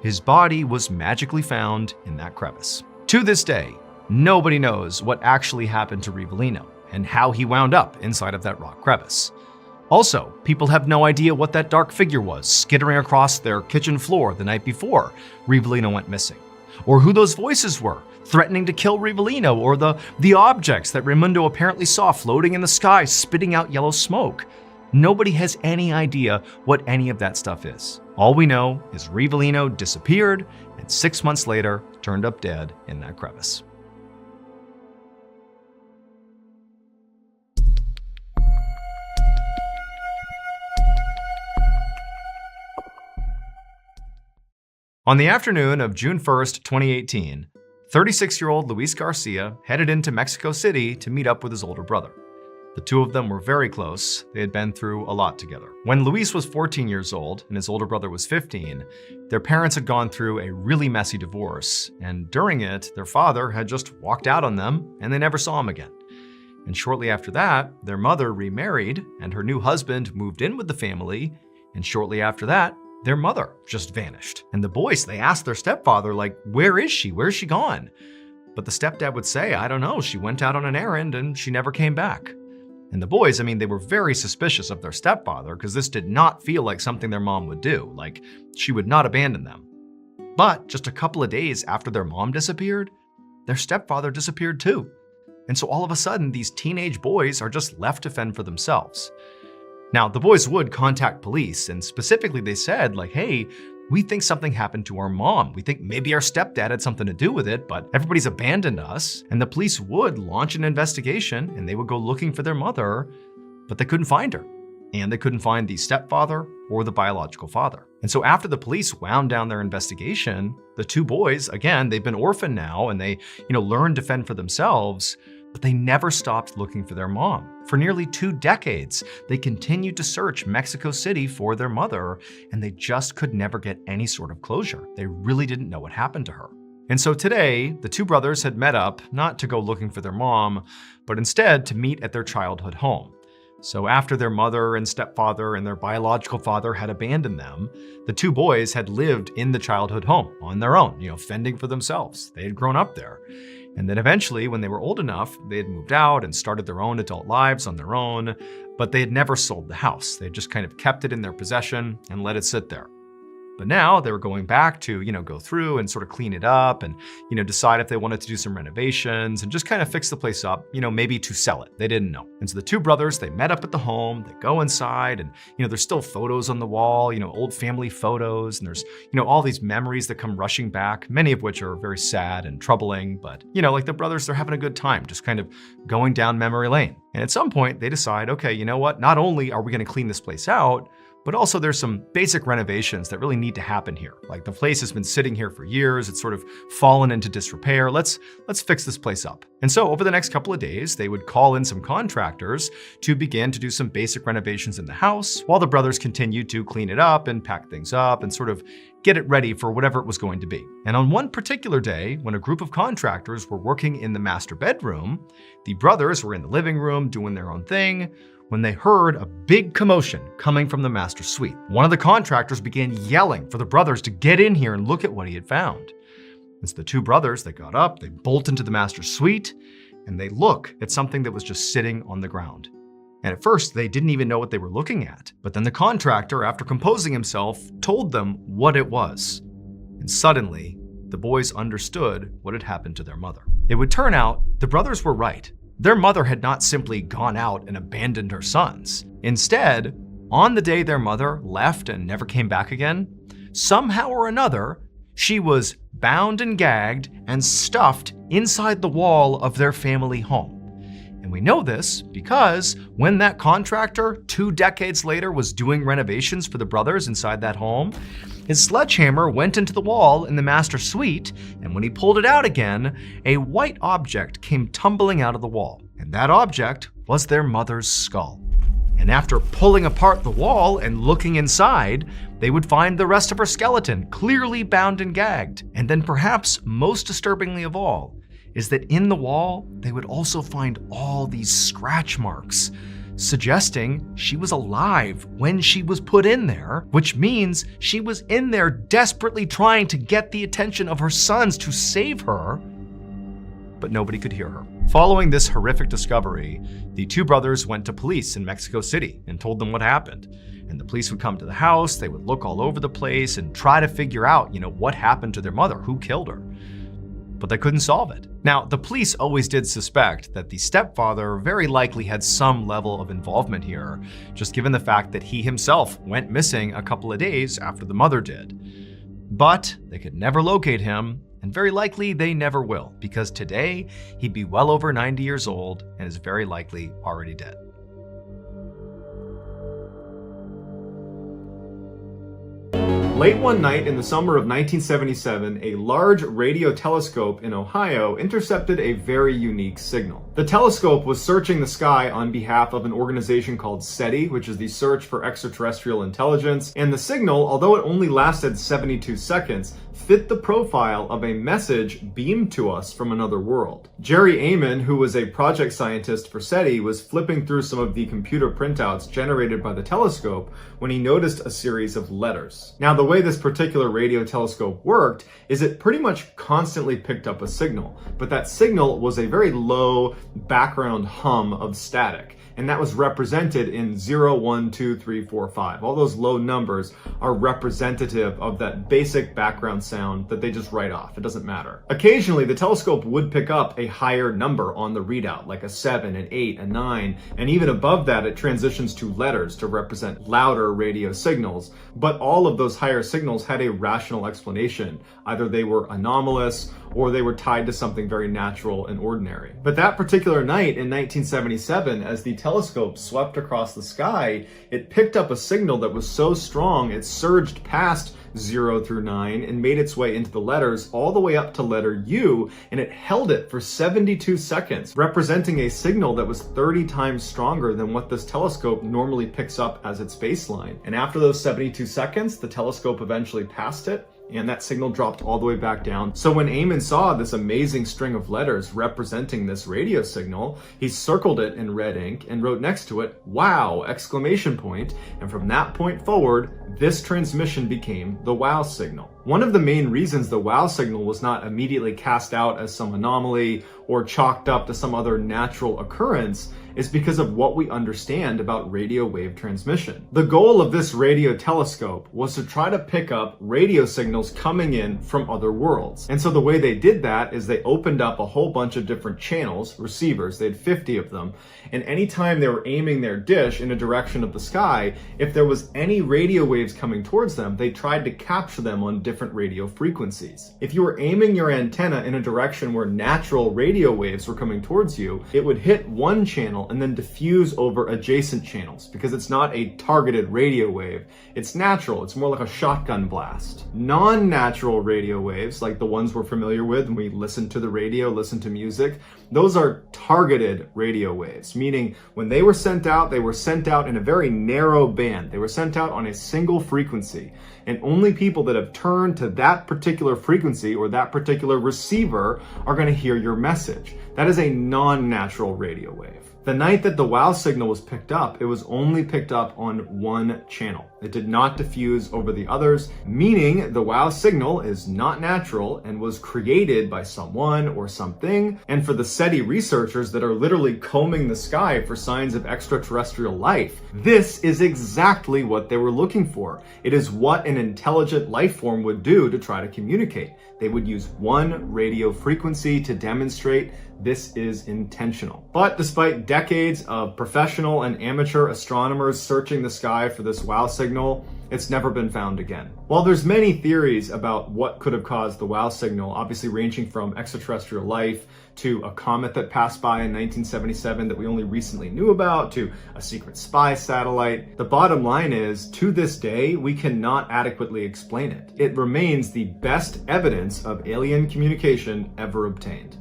Speaker 2: his body was magically found in that crevice. To this day, nobody knows what actually happened to Rivellino and how he wound up inside of that rock crevice. Also, people have no idea what that dark figure was skittering across their kitchen floor the night before Rivellino went missing, or who those voices were threatening to kill Rivellino, or the objects that Raimundo apparently saw floating in the sky spitting out yellow smoke. Nobody has any idea what any of that stuff is. All we know is Rivellino disappeared and 6 months later turned up dead in that crevice. On the afternoon of June 1st, 2018, 36-year-old Luis Garcia headed into Mexico City to meet up with his older brother. The two of them were very close. They had been through a lot together. When Luis was 14 years old and his older brother was 15, their parents had gone through a really messy divorce, and during it, their father had just walked out on them and they never saw him again. And shortly after that, their mother remarried and her new husband moved in with the family, and shortly after that, their mother just vanished. And the boys, they asked their stepfather, where is she? Where's she gone? But the stepdad would say, I don't know, she went out on an errand and she never came back. And the boys, they were very suspicious of their stepfather because this did not feel like something their mom would do. She would not abandon them. But just a couple of days after their mom disappeared, their stepfather disappeared too. And so all of a sudden, these teenage boys are just left to fend for themselves. Now, the boys would contact police, and specifically they said, hey, we think something happened to our mom. We think maybe our stepdad had something to do with it, but everybody's abandoned us. And the police would launch an investigation, and they would go looking for their mother, but they couldn't find her. And they couldn't find the stepfather or the biological father. And so after the police wound down their investigation, the two boys, again, they've been orphaned now, and they, learned to fend for themselves, but they never stopped looking for their mom. For nearly 2 decades, they continued to search Mexico City for their mother, and they just could never get any sort of closure. They really didn't know what happened to her. And so today, the two brothers had met up not to go looking for their mom, but instead to meet at their childhood home. So after their mother and stepfather and their biological father had abandoned them, the two boys had lived in the childhood home on their own, fending for themselves. They had grown up there. And then eventually, when they were old enough, they had moved out and started their own adult lives on their own, but they had never sold the house. They had just kind of kept it in their possession and let it sit there. But now they were going back to, go through and sort of clean it up and, decide if they wanted to do some renovations and just kind of fix the place up, maybe to sell it. They didn't know. And so the two brothers, they met up at the home, they go inside and, there's still photos on the wall, old family photos. And there's, all these memories that come rushing back, many of which are very sad and troubling. But, like the brothers, they're having a good time, just kind of going down memory lane. And at some point they decide, okay, you know what? Not only are we going to clean this place out, but also there's some basic renovations that really need to happen here. Like the place has been sitting here for years. It's sort of fallen into disrepair. Let's fix this place up. And so over the next couple of days, they would call in some contractors to begin to do some basic renovations in the house while the brothers continued to clean it up and pack things up and sort of get it ready for whatever it was going to be. And on one particular day, when a group of contractors were working in the master bedroom, the brothers were in the living room doing their own thing when they heard a big commotion coming from the master suite. One of the contractors began yelling for the brothers to get in here and look at what he had found. And so the two brothers, they got up, they bolt into the master suite, and they look at something that was just sitting on the ground. And at first, they didn't even know what they were looking at. But then the contractor, after composing himself, told them what it was. And suddenly, the boys understood what had happened to their mother. It would turn out the brothers were right. Their mother had not simply gone out and abandoned her sons. Instead, on the day their mother left and never came back again, somehow or another, she was bound and gagged and stuffed inside the wall of their family home. And we know this because when that contractor 2 decades later was doing renovations for the brothers inside that home, his sledgehammer went into the wall in the master suite, and when he pulled it out again, a white object came tumbling out of the wall. And that object was their mother's skull. And after pulling apart the wall and looking inside, they would find the rest of her skeleton clearly bound and gagged. And then perhaps most disturbingly of all, is that in the wall, they would also find all these scratch marks, suggesting she was alive when she was put in there, which means she was in there desperately trying to get the attention of her sons to save her, but nobody could hear her. Following this horrific discovery, the two brothers went to police in Mexico City and told them what happened. And the police would come to the house, they would look all over the place and try to figure out, what happened to their mother, who killed her. But they couldn't solve it. Now, the police always did suspect that the stepfather very likely had some level of involvement here, just given the fact that he himself went missing a couple of days after the mother did. But they could never locate him, and very likely they never will, because today he'd be well over 90 years old and is very likely already dead.
Speaker 1: Late one night in the summer of 1977, a large radio telescope in Ohio intercepted a very unique signal. The telescope was searching the sky on behalf of an organization called SETI, which is the Search for Extraterrestrial Intelligence, and the signal, although it only lasted 72 seconds, fit the profile of a message beamed to us from another world. Jerry Amon, who was a project scientist for SETI, was flipping through some of the computer printouts generated by the telescope when he noticed a series of letters. Now, the way this particular radio telescope worked is it pretty much constantly picked up a signal, but that signal was a very low background hum of static. And that was represented in 0, 1, 2, 3, 4, 5. All those low numbers are representative of that basic background sound that they just write off. It doesn't matter. Occasionally, the telescope would pick up a higher number on the readout, like a 7, an 8, a 9, and even above that, it transitions to letters to represent louder radio signals. But all of those higher signals had a rational explanation. Either they were anomalous or they were tied to something very natural and ordinary. But that particular night in 1977, as the telescope swept across the sky, it picked up a signal that was so strong it surged past 0 through 9 and made its way into the letters all the way up to letter U, and it held it for 72 seconds, representing a signal that was 30 times stronger than what this telescope normally picks up as its baseline. And after those 72 seconds, the telescope eventually passed it, and that signal dropped all the way back down. So when Eamon saw this amazing string of letters representing this radio signal, he circled it in red ink and wrote next to it, "Wow!" exclamation point, and from that point forward, this transmission became the wow signal. One of the main reasons the wow signal was not immediately cast out as some anomaly or chalked up to some other natural occurrence is because of what we understand about radio wave transmission. The goal of this radio telescope was to try to pick up radio signals coming in from other worlds. And so the way they did that is they opened up a whole bunch of different channels, receivers, they had 50 of them, and anytime they were aiming their dish in a direction of the sky, if there was any radio waves coming towards them, they tried to capture them on different radio frequencies. If you were aiming your antenna in a direction where natural radio waves were coming towards you, it would hit one channel and then diffuse over adjacent channels because it's not a targeted radio wave. It's natural. It's more like a shotgun blast. Non-natural radio waves, like the ones we're familiar with when we listen to the radio, listen to music, those are targeted radio waves, meaning when they were sent out in a very narrow band. They were sent out on a single frequency, and only people that have turned to that particular frequency or that particular receiver are going to hear your message. That is a non-natural radio wave. The night that the wow signal was picked up, it was only picked up on one channel. It did not diffuse over the others, meaning the wow signal is not natural and was created by someone or something. And for the SETI researchers that are literally combing the sky for signs of extraterrestrial life, this is exactly what they were looking for. It is what an intelligent life form would do to try to communicate. They would use one radio frequency to demonstrate this is intentional. But despite decades of professional and amateur astronomers searching the sky for this wow signal, it's never been found again. While there's many theories about what could have caused the wow signal, obviously ranging from extraterrestrial life to a comet that passed by in 1977 that we only recently knew about, to a secret spy satellite, the bottom line is, to this day, we cannot adequately explain it. It remains the best evidence of alien communication ever obtained.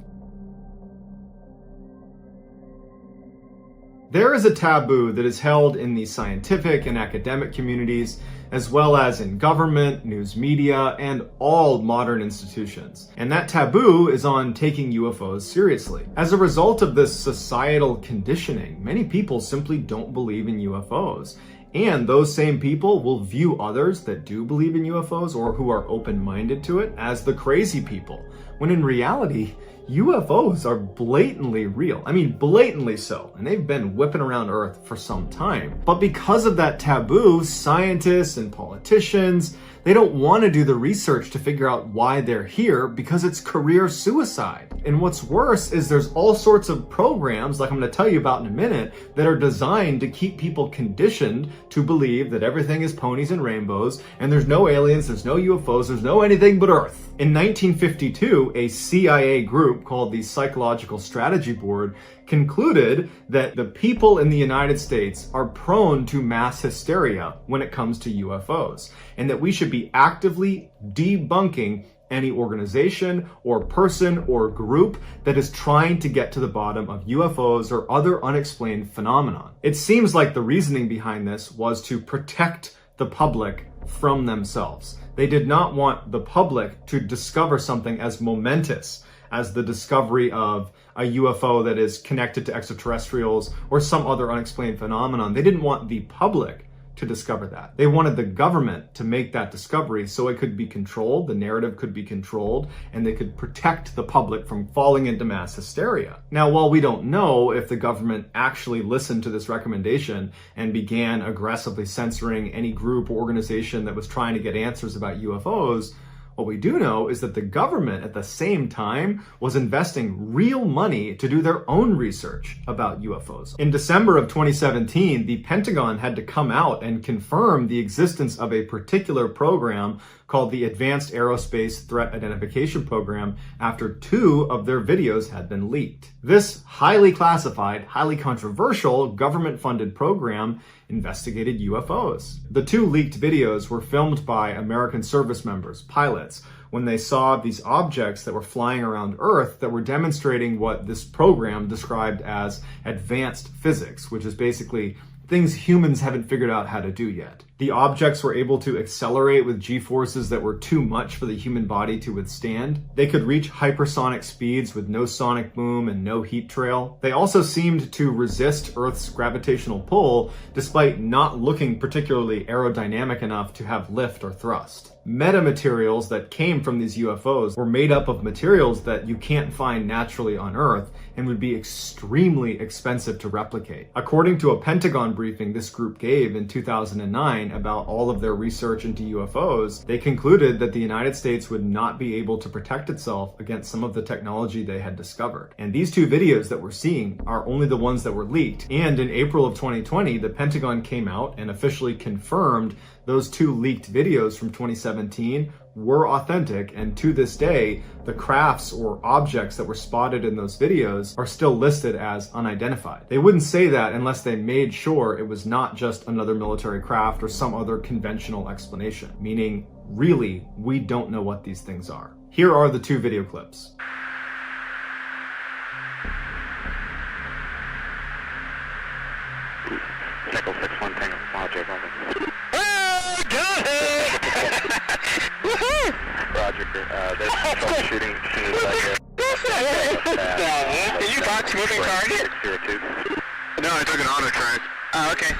Speaker 1: There is a taboo that is held in the scientific and academic communities, as well as in government, news media, and all modern institutions. And that taboo is on taking UFOs seriously. As a result of this societal conditioning, many people simply don't believe in UFOs. And those same people will view others that do believe in UFOs or who are open-minded to it as the crazy people, when in reality, UFOs are blatantly real. I mean, blatantly so. And they've been whipping around Earth for some time. But because of that taboo, scientists and politicians, they don't want to do the research to figure out why they're here because it's career suicide. And what's worse is there's all sorts of programs, like I'm going to tell you about in a minute, that are designed to keep people conditioned to believe that everything is ponies and rainbows, and there's no aliens, there's no UFOs, there's no anything but Earth. In 1952, a CIA group called the Psychological Strategy Board concluded that the people in the United States are prone to mass hysteria when it comes to UFOs, and that we should be actively debunking any organization or person or group that is trying to get to the bottom of UFOs or other unexplained phenomena. It seems like the reasoning behind this was to protect the public from themselves. They did not want the public to discover something as momentous as the discovery of a UFO that is connected to extraterrestrials or some other unexplained phenomenon. They didn't want the public to discover that. They wanted the government to make that discovery so it could be controlled, the narrative could be controlled, and they could protect the public from falling into mass hysteria. Now, while we don't know if the government actually listened to this recommendation and began aggressively censoring any group or organization that was trying to get answers about UFOs, what we do know is that the government at the same time was investing real money to do their own research about UFOs. In December of 2017, the Pentagon had to come out and confirm the existence of a particular program called the Advanced Aerospace Threat Identification Program after 2 of their videos had been leaked. This highly classified, highly controversial government-funded program investigated UFOs. The 2 leaked videos were filmed by American service members, pilots, when they saw these objects that were flying around Earth that were demonstrating what this program described as advanced physics, which is basically things humans haven't figured out how to do yet. The objects were able to accelerate with g-forces that were too much for the human body to withstand. They could reach hypersonic speeds with no sonic boom and no heat trail. They also seemed to resist Earth's gravitational pull, despite not looking particularly aerodynamic enough to have lift or thrust. Metamaterials that came from these UFOs were made up of materials that you can't find naturally on Earth and would be extremely expensive to replicate. According to a Pentagon briefing this group gave in 2009 about all of their research into UFOs, they concluded that the United States would not be able to protect itself against some of the technology they had discovered. And these two videos that we're seeing are only the ones that were leaked. And in April of 2020, the Pentagon came out and officially confirmed those two leaked videos from 2017 were authentic, and to this day, the crafts or objects that were spotted in those videos are still listed as unidentified. They wouldn't say that unless they made sure it was not just another military craft or some other conventional explanation, meaning, really, we don't know what these things are. Here are the two video clips.
Speaker 3: Echo 6-1 Tango, Roger, over. Roger, there's troubleshooting as soon as I get.
Speaker 4: Did you box moving target?
Speaker 3: 02.
Speaker 4: No, I took an auto track. Oh, okay.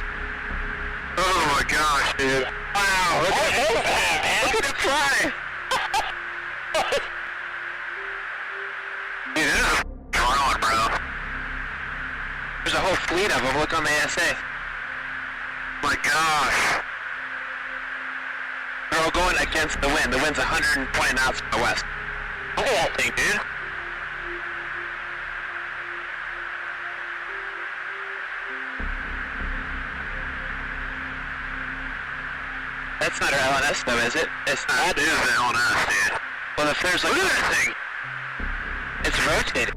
Speaker 4: Oh my gosh, dude. Wow, look at it fly. Dude, this is drone, bro. There's a whole fleet of them. Look on the ASA. My gosh. They're all going against the wind. The wind's 120 knots from the west. Look at that thing, dude. That's not our LNS though, is it? It's not. That is the LNS, dude. Well, if there's like... Look at that thing! It's rotating.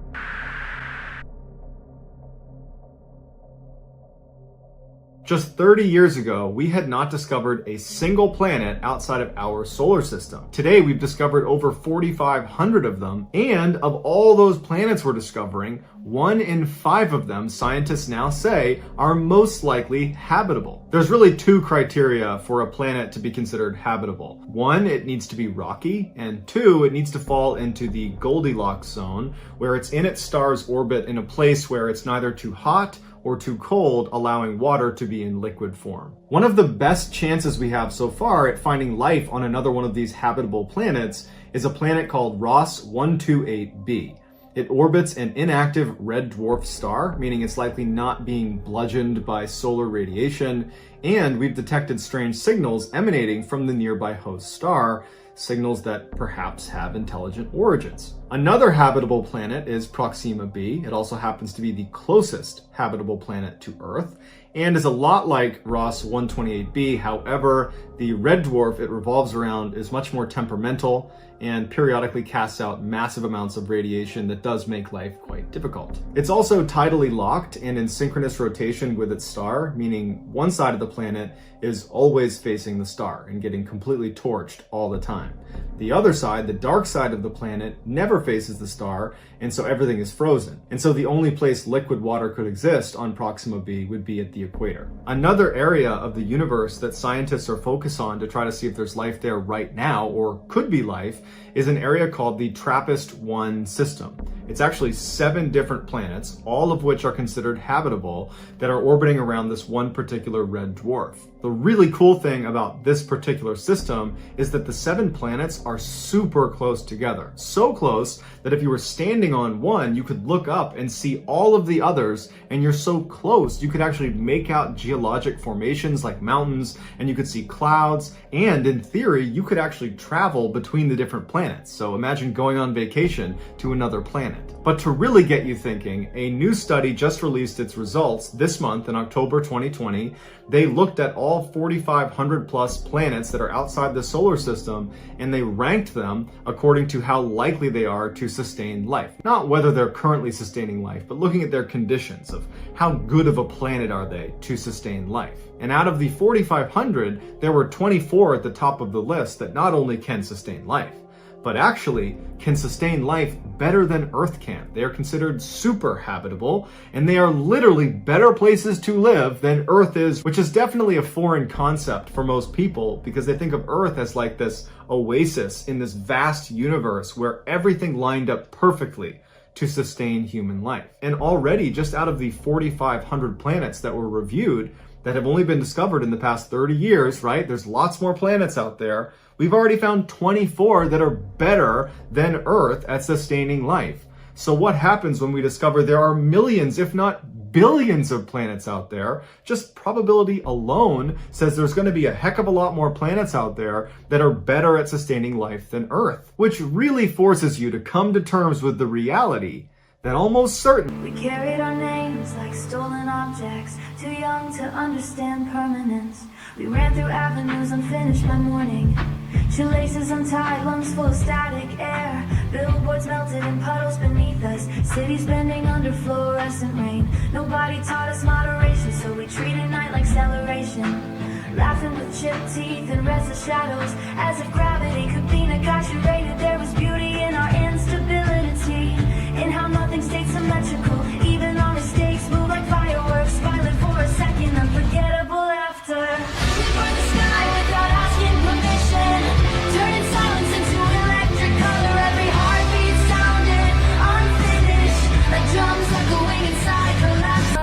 Speaker 1: Just 30 years ago, we had not discovered a single planet outside of our solar system. Today, we've discovered over 4,500 of them, and of all those planets we're discovering, 1 in 5 of them, scientists now say, are most likely habitable. There's really 2 criteria for a planet to be considered habitable. 1, it needs to be rocky, and 2, it needs to fall into the Goldilocks zone, where it's in its star's orbit in a place where it's neither too hot or too cold, allowing water to be in liquid form. One of the best chances we have so far at finding life on another one of these habitable planets is a planet called Ross 128b. It orbits an inactive red dwarf star, meaning it's likely not being bludgeoned by solar radiation, and we've detected strange signals emanating from the nearby host star, signals that perhaps have intelligent origins. Another habitable planet is Proxima b. It also happens to be the closest habitable planet to Earth and is a lot like Ross 128b. However, the red dwarf it revolves around is much more temperamental and periodically casts out massive amounts of radiation that does make life quite difficult. It's also tidally locked and in synchronous rotation with its star, meaning one side of the planet is always facing the star and getting completely torched all the time. The other side, the dark side of the planet, never faces the star, and so everything is frozen. And so the only place liquid water could exist on Proxima b would be at the equator. Another area of the universe that scientists are focused on to try to see if there's life there right now, or could be life, is an area called the TRAPPIST-1 system. It's actually 7 different planets, all of which are considered habitable, that are orbiting around this one particular red dwarf. The really cool thing about this particular system is that the 7 planets are super close together. So close that if you were standing on one, you could look up and see all of the others, and you're so close, you could actually make out geologic formations like mountains, and you could see clouds, and in theory, you could actually travel between the different planets. So imagine going on vacation to another planet. But to really get you thinking, a new study just released its results this month in October 2020. They looked at all 4,500 plus planets that are outside the solar system, and they ranked them according to how likely they are to sustain life. Not whether they're currently sustaining life, but looking at their conditions of how good of a planet are they to sustain life. And out of the 4,500, there were 24 at the top of the list that not only can sustain life, but actually can sustain life better than Earth can. They are considered super habitable, and they are literally better places to live than Earth is, which is definitely a foreign concept for most people because they think of Earth as like this oasis in this vast universe where everything lined up perfectly to sustain human life. And already, just out of the 4,500 planets that were reviewed that have only been discovered in the past 30 years, right? There's lots more planets out there. We've already found 24 that are better than Earth at sustaining life. So what happens when we discover there are millions, if not billions of planets out there? Just probability alone says there's going to be a heck of a lot more planets out there that are better at sustaining life than Earth, which really forces you to come to terms with the reality that almost certainly
Speaker 5: we carried our names like stolen objects, too young to understand permanence. We ran through avenues unfinished by morning, shoelaces untied, lungs full of static air, billboards melted in puddles beneath us, cities bending under fluorescent rain. Nobody taught us moderation, so we treated night like celebration, laughing with chipped teeth and restless shadows, as if gravity could be negotiated. There was beauty in our instability, in how nothing stayed symmetrical. Even our mistakes move like fireworks, violent for a second, unforgettable after. We burn the sky without asking permission, turning silence into electric color. Every heartbeat sounded unfinished, like drums echoing inside collapse.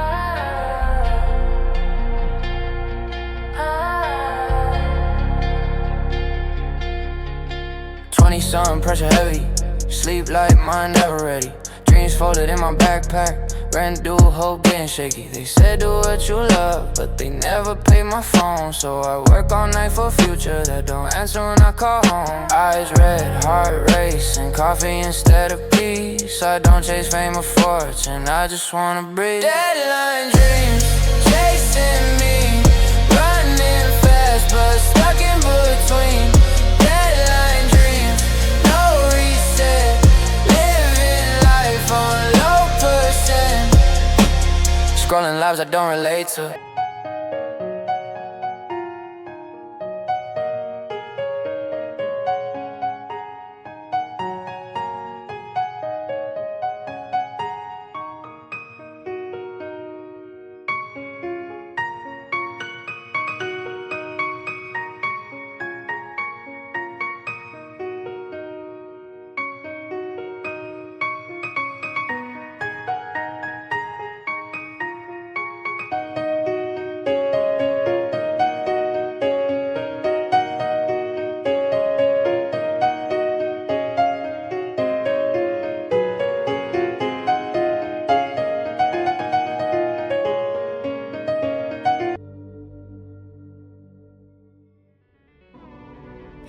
Speaker 6: 20-something, pressure heavy, sleep like mine never ready. Dreams folded in my backpack, ran through hope getting shaky. They said do what you love, but they never paid my phone. So I work all night for a future that don't answer when I call home. Eyes red, heart racing, coffee instead of peace. I don't chase fame or fortune, I just wanna breathe. Deadline dreams, chasing me, running fast but stuck in between. Deadline dreams, no reset, living life on low percent, scrolling lives I don't relate to.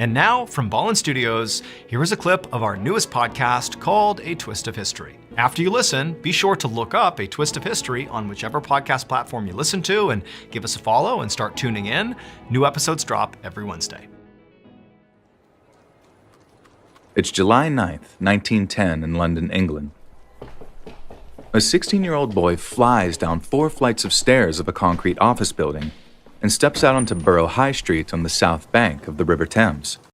Speaker 2: And now, from Ballen Studios, here is a clip of our newest podcast called A Twist of History. After you listen, be sure to look up A Twist of History on whichever podcast platform you listen to and give us a follow and start tuning in. New episodes drop every Wednesday.
Speaker 7: It's July 9th, 1910 in London, England. A 16-year-old boy flies down 4 flights of stairs of a concrete office building and steps out onto Borough High Street on the south bank of the River Thames.